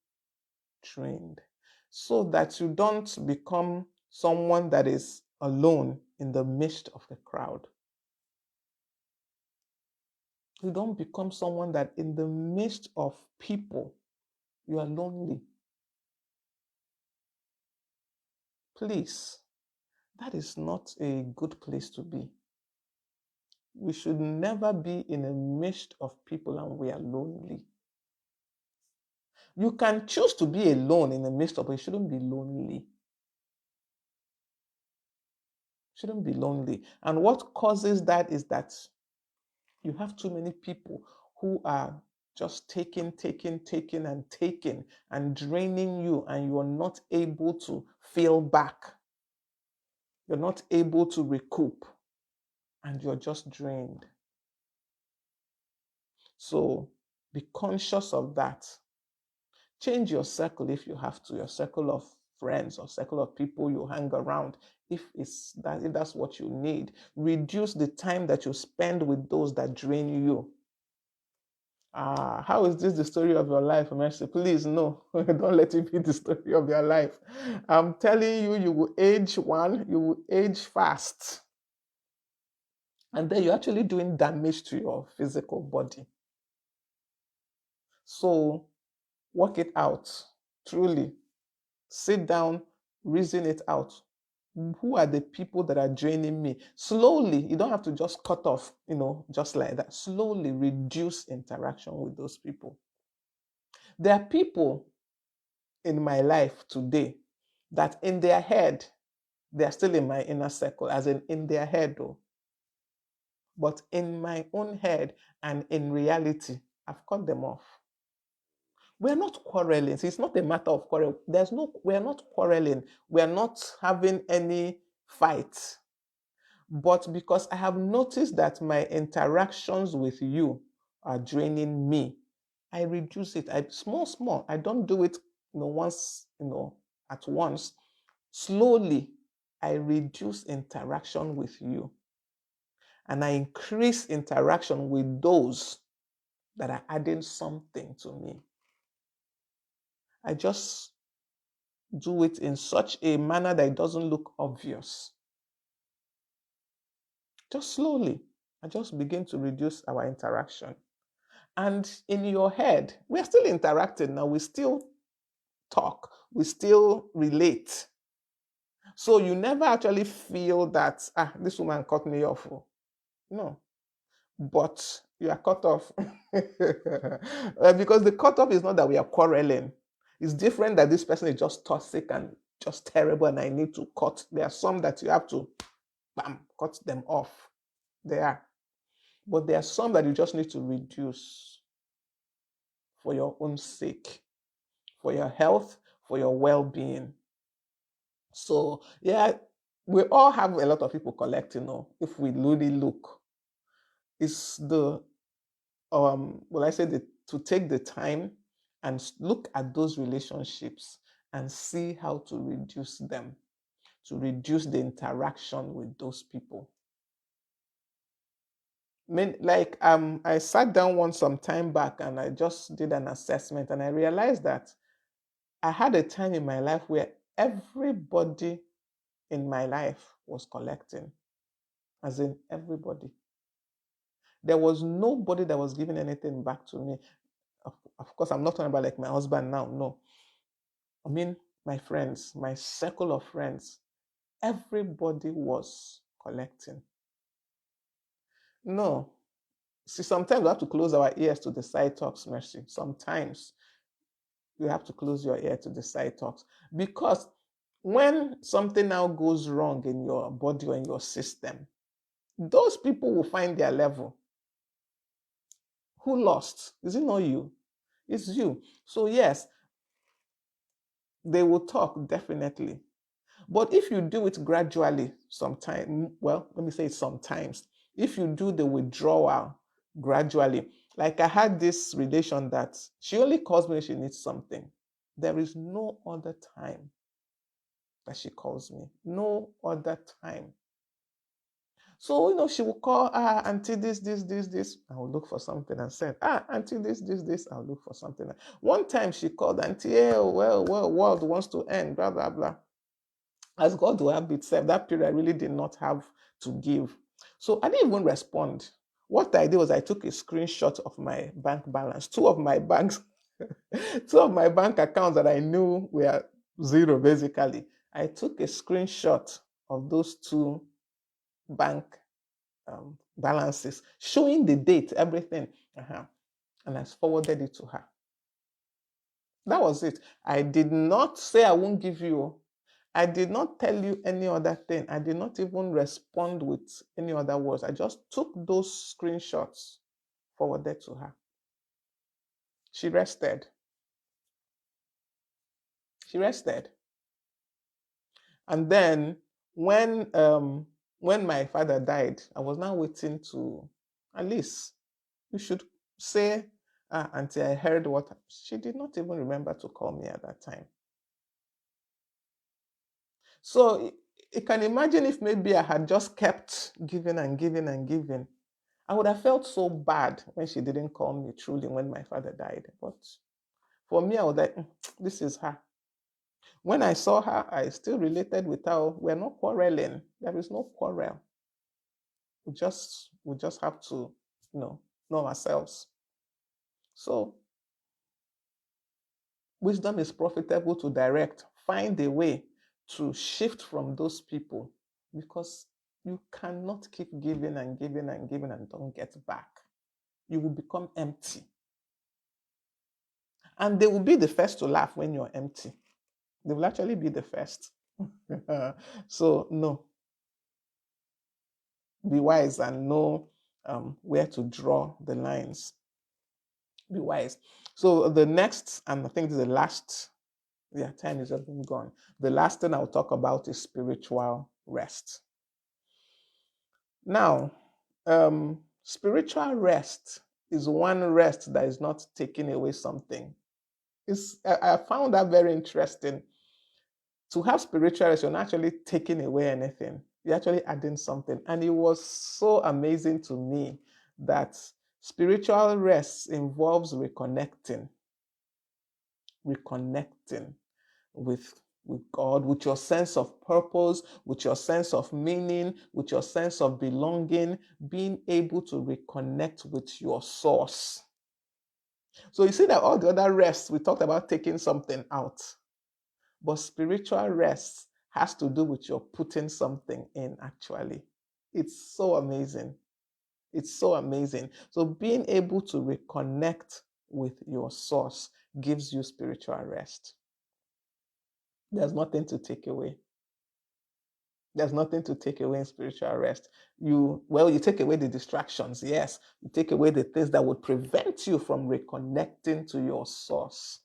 trained, so that you don't become someone that is alone in the midst of the crowd. You don't become someone that in the midst of people, you are lonely. Please, that is not a good place to be. We should never be in the midst of people and we are lonely. You can choose to be alone in the midst of, but you shouldn't be lonely. Shouldn't be lonely. And what causes that is that you have too many people who are just taking and draining you, and you are not able to feel back. You're not able to recoup, and you're just drained. So be conscious of that. Change your circle if you have to, your circle of friends or circle of people you hang around, if that's what you need. Reduce the time that you spend with those that drain you. How is this the story of your life, Mercy? Please, no, don't let it be the story of your life. I'm telling you, you will age you will age fast. And then you're actually doing damage to your physical body. So work it out, truly. Sit down, reason it out. Who are the people that are draining me? Slowly, you don't have to just cut off, just like that. Slowly reduce interaction with those people. There are people in my life today that in their head, they're still in my inner circle, as in their head, though. But in my own head and in reality, I've cut them off. We're not quarreling. So it's not a matter of quarrel. We're not quarreling. We're not having any fight. But because I have noticed that my interactions with you are draining me, I reduce it. Small. I don't do it, once, at once. Slowly, I reduce interaction with you. And I increase interaction with those that are adding something to me. I just do it in such a manner that it doesn't look obvious. Just slowly. I just begin to reduce our interaction. And in your head, we're still interacting now. We still talk. We still relate. So you never actually feel that, this woman cut me off. No, but you are cut off. Because the cut off is not that we are quarreling. It's different that this person is just toxic and just terrible and I need to cut. There are some that you have to, bam, cut them off. They are. But there are some that you just need to reduce for your own sake, for your health, for your well-being. So yeah, we all have a lot of people collecting. If we really look, it's the well, I say that to take the time and look at those relationships and see how to reduce them, to reduce the interaction with those people. I sat down once some time back and I just did an assessment and I realized that I had a time in my life where everybody in my life was collecting, as in everybody. There was nobody that was giving anything back to me. Of course, I'm not talking about like my husband now. No. I mean, my friends, my circle of friends, everybody was collecting. No. See, sometimes we have to close our ears to the side talks, Mercy. Sometimes you have to close your ear to the side talks. Because when something now goes wrong in your body or in your system, those people will find their level. Who lost? Is it not you? It's you. So yes, they will talk definitely. But if you do it gradually, sometimes, well, let me say it sometimes, if you do the withdrawal gradually, like I had this relation that she only calls me when she needs something. There is no other time that she calls me. No other time. So, she will call, auntie this. I will look for something and send, auntie this. I'll look for something. One time she called, auntie, well, world wants to end, blah, blah, blah. As God will have it said, that period I really did not have to give. So I didn't even respond. What I did was I took a screenshot of my bank balance, two of my bank accounts that I knew were zero, basically. I took a screenshot of those two bank balances, showing the date, everything. And I forwarded it to her. That was it. I did not say I won't give you. I did not tell you any other thing. I did not even respond with any other words. I just took those screenshots, forwarded to her. She rested. She rested. And then when my father died, I was now waiting to, at least you should say, until I heard what. She did not even remember to call me at that time. So you can imagine if maybe I had just kept giving and giving and giving, I would have felt so bad when she didn't call me truly when my father died. But for me, I was like, this is her. When I saw her, I still related with her. We're not quarreling. There is no quarrel. We just have to, know ourselves. So wisdom is profitable to direct. Find a way to shift from those people, because you cannot keep giving and giving and giving and don't get back. You will become empty. And they will be the first to laugh when you're empty. They will actually be the first. So, no. Be wise and know where to draw the lines. Be wise. So, the next, and I think the last, time is even gone. The last thing I'll talk about is spiritual rest. Now, spiritual rest is one rest that is not taking away something. I found that very interesting. To have spiritual rest, you're not actually taking away anything. You're actually adding something. And it was so amazing to me that spiritual rest involves reconnecting with with God, with your sense of purpose, with your sense of meaning, with your sense of belonging, being able to reconnect with your source. So you see that all the other rests, we talked about taking something out, but spiritual rest has to do with your putting something in, actually. It's so amazing. It's so amazing. So being able to reconnect with your source gives you spiritual rest. There's nothing to take away. There's nothing to take away in spiritual rest. You take away the distractions, yes. You take away the things that would prevent you from reconnecting to your source.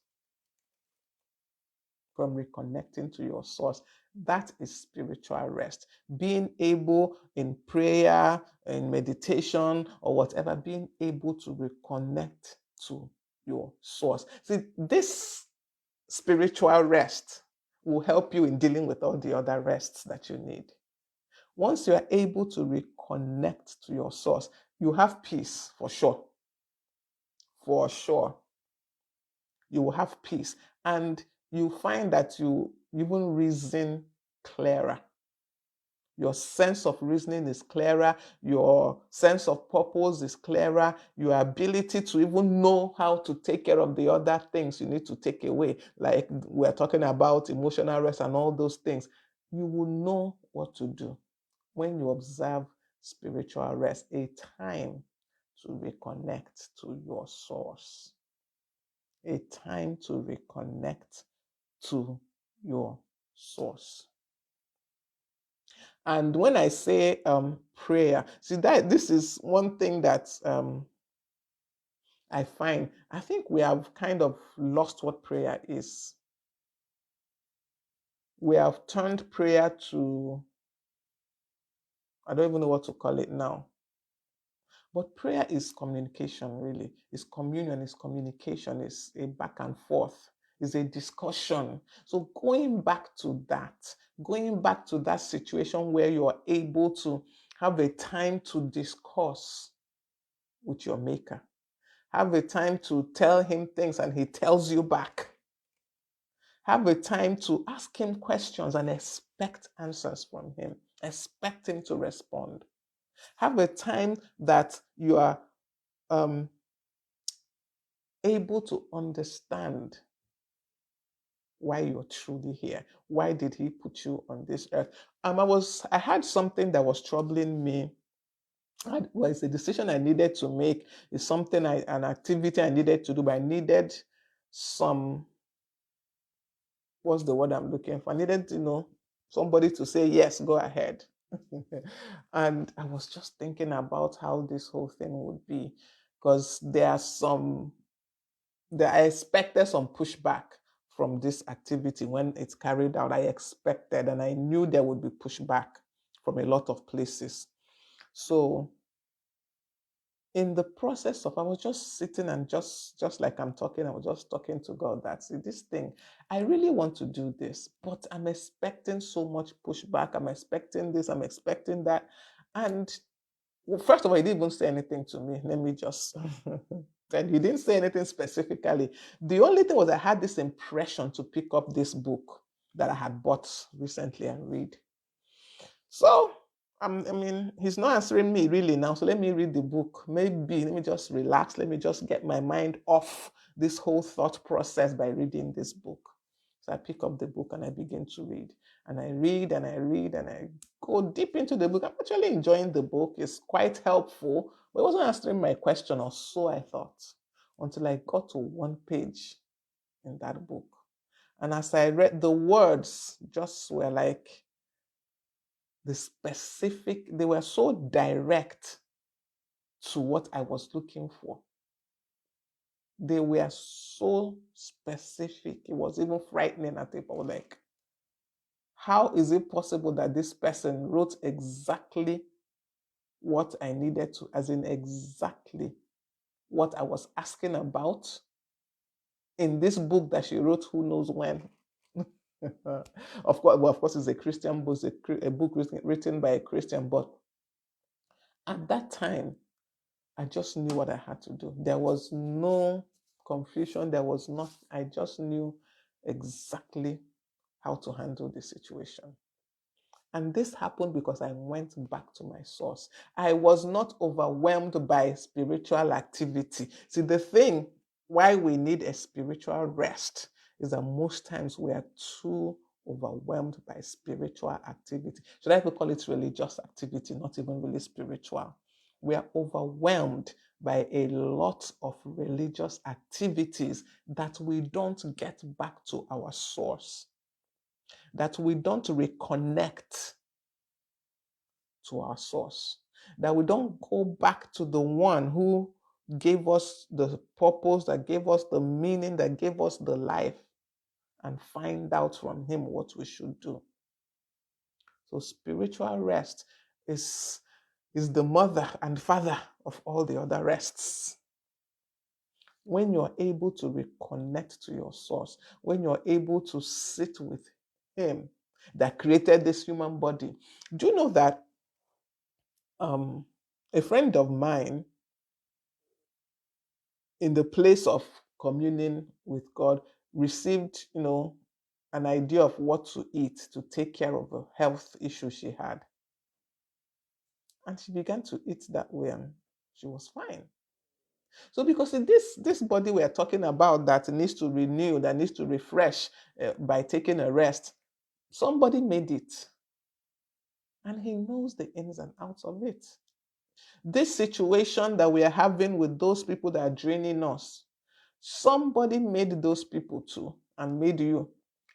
From reconnecting to your source. That is spiritual rest. Being able in prayer, in meditation, or whatever, being able to reconnect to your source. See, this spiritual rest will help you in dealing with all the other rests that you need. Once you are able to reconnect to your source, you have peace for sure. For sure. You will have peace. And you find that you even reason clearer. Your sense of reasoning is clearer. Your sense of purpose is clearer. Your ability to even know how to take care of the other things you need to take away, like we're talking about emotional rest and all those things, you will know what to do when you observe spiritual rest, a time to reconnect to your source, a time to reconnect to your source. And when I say prayer, see that this is one thing that I think we have kind of lost what prayer is. We have turned prayer to, I don't even know what to call it now. But prayer is communication, really. It's communion, it's communication, it's a back and forth, it's a discussion. So going back to that situation where you are able to have a time to discuss with your maker, have a time to tell him things and he tells you back. Have a time to ask him questions and expect answers from him. Expect him to respond. Have a time that you are able to understand why you're truly here. Why did he put you on this earth? I had something that was troubling me. Well, it's a decision I needed to make. It's an activity I needed to do, but I needed some, what's the word I'm looking for? I needed somebody to say, yes, go ahead. And I was just thinking about how this whole thing would be, because I expected some pushback from this activity when it's carried out. I expected, and I knew there would be pushback from a lot of places. So in the process of, I was just sitting and just like I'm talking, I was just talking to God that, see, this thing, I really want to do this, but I'm expecting so much pushback. I'm expecting this, I'm expecting that. And well, first of all, he didn't even say anything to me. Let me just, and he didn't say anything specifically. The only thing was I had this impression to pick up this book that I had bought recently and read. So, he's not answering me really now. So let me read the book. Maybe let me just relax. Let me just get my mind off this whole thought process by reading this book. So I pick up the book and I begin to read. And I read and I read and I go deep into the book. I'm actually enjoying the book. It's quite helpful, but it wasn't answering my question, or so I thought, until I got to one page in that book. And as I read, the words just were like they were so direct to what I was looking for. They were so specific. It was even frightening at it. I was like, how is it possible that this person wrote exactly what I needed to, as in exactly what I was asking about in this book that she wrote who knows when? Of course, it's a Christian book, a book written by a Christian, but at that time, I just knew what I had to do. There was no confusion. There was not. I just knew exactly how to handle the situation. And this happened because I went back to my source. I was not overwhelmed by spiritual activity. See, the thing why we need a spiritual rest is that most times we are too overwhelmed by spiritual activity. Should I even call it religious activity, not even really spiritual? We are overwhelmed by a lot of religious activities that we don't get back to our source, that we don't reconnect to our source, that we don't go back to the one who gave us the purpose, that gave us the meaning, that gave us the life, and find out from him what we should do. So spiritual rest is the mother and father of all the other rests. When you're able to reconnect to your source, when you're able to sit with him that created this human body. Do you know that a friend of mine, in the place of communing with God, received, an idea of what to eat to take care of a health issue she had. And she began to eat that way and she was fine. So because this body we are talking about that needs to renew, that needs to refresh by taking a rest, somebody made it. And he knows the ins and outs of it. This situation that we are having with those people that are draining us, somebody made those people too and made you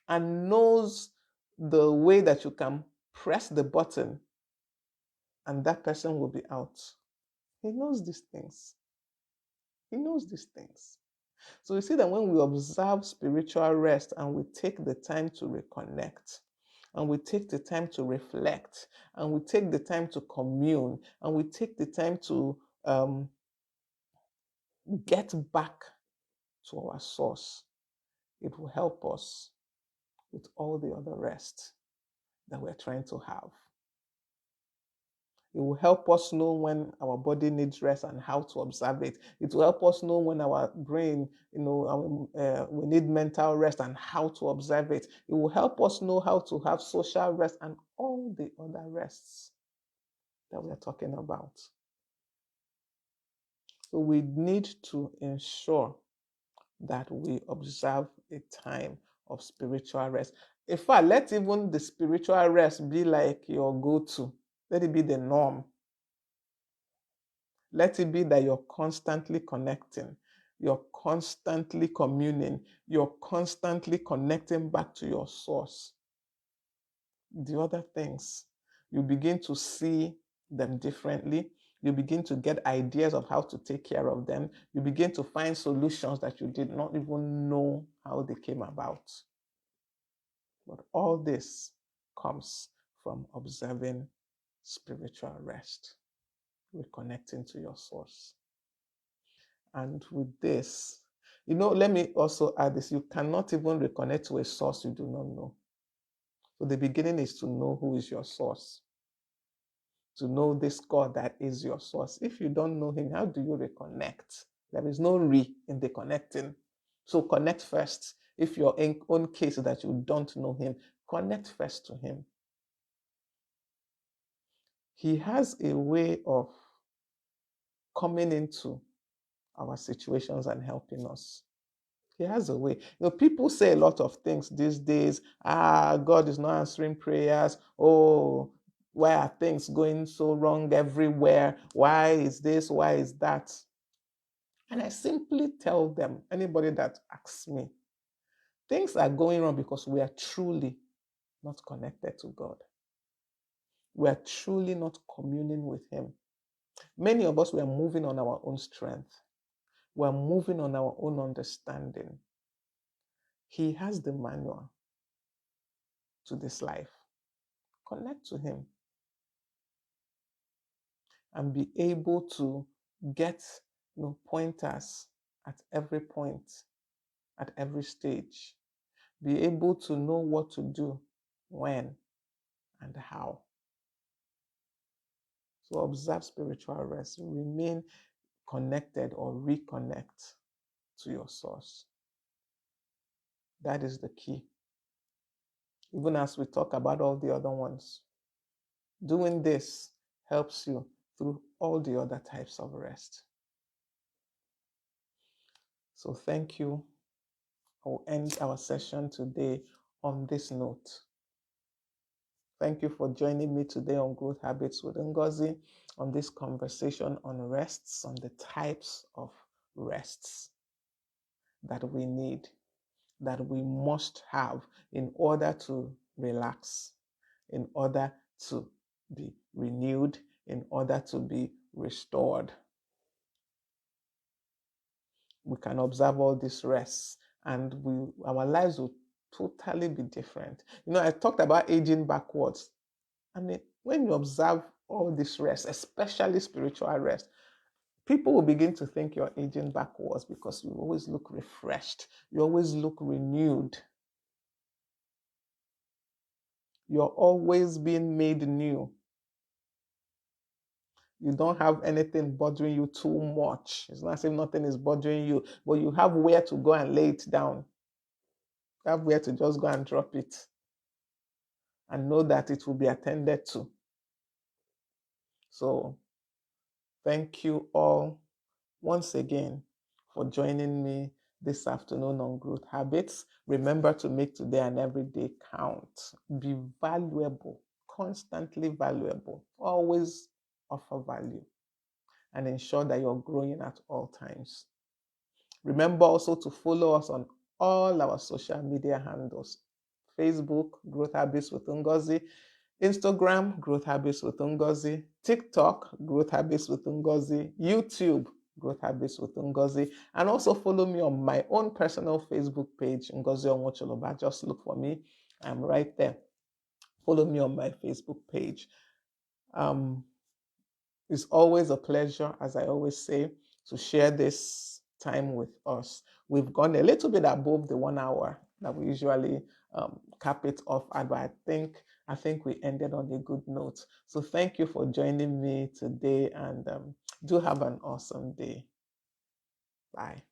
and knows the way that you can press the button and that person will be out. He knows these things. He knows these things. So you see that when we observe spiritual rest and we take the time to reconnect, and we take the time to reflect, and we take the time to commune, and we take the time to get back to our source, it will help us with all the other rest that we're trying to have. It will help us know when our body needs rest and how to observe it. It will help us know when our brain, we need mental rest and how to observe it. It will help us know how to have social rest and all the other rests that we're talking about. So we need to ensure that we observe a time of spiritual rest. In fact, let even the spiritual rest be like your go-to. Let it be the norm. Let it be that you're constantly connecting, you're constantly communing, you're constantly connecting back to your source. The other things, you begin to see them differently. You begin to get ideas of how to take care of them. You begin to find solutions that you did not even know how they came about. But all this comes from observing spiritual rest, reconnecting to your source. And with this, let me also add this. You cannot even reconnect to a source you do not know. So the beginning is to know who is your source, to know this God that is your source. If you don't know him, how do you reconnect? There is no re in the connecting. So connect first. If your own case is that you don't know him, connect first to him. He has a way of coming into our situations and helping us. He has a way. People say a lot of things these days. God is not answering prayers. Oh, why are things going so wrong everywhere? Why is this? Why is that? And I simply tell them, anybody that asks me, things are going wrong because we are truly not connected to God. We are truly not communing with him. Many of us, we are moving on our own strength. We are moving on our own understanding. He has the manual to this life. Connect to him and be able to get pointers at every point, at every stage. Be able to know what to do, when, and how. So observe spiritual rest. Remain connected or reconnect to your source. That is the key. even as we talk about all the other ones. Doing this helps you through all the other types of rest. So thank you. I'll end our session today on this note. Thank you for joining me today on Growth Habits with Ngozi on this conversation on rests, on the types of rests that we need, that we must have in order to relax, in order to be renewed, in order to be restored. We can observe all these rests and our lives will totally be different. I talked about aging backwards. I mean, when you observe all this rest, especially spiritual rest, people will begin to think you're aging backwards because you always look refreshed. You always look renewed. You're always being made new. You don't have anything bothering you too much. It's not as if nothing is bothering you, but you have where to go and lay it down. You have where to just go and drop it and know that it will be attended to. So thank you all once again for joining me this afternoon on Growth Habits. Remember to make today and every day count. Be valuable, constantly valuable. Always offer value and ensure that you're growing at all times. Remember also to follow us on all our social media handles. Facebook, Growth Habits with Ngozi. Instagram, Growth Habits with Ngozi. TikTok, Growth Habits with Ngozi. YouTube, Growth Habits with Ngozi. And also follow me on my own personal Facebook page, Ngozi Onwocholoba. Just look for me. I'm right there. Follow me on my Facebook page. It's always a pleasure, as I always say, to share this time with us. We've gone a little bit above the 1 hour that we usually cap it off at, but I think we ended on a good note. So thank you for joining me today, and do have an awesome day. Bye.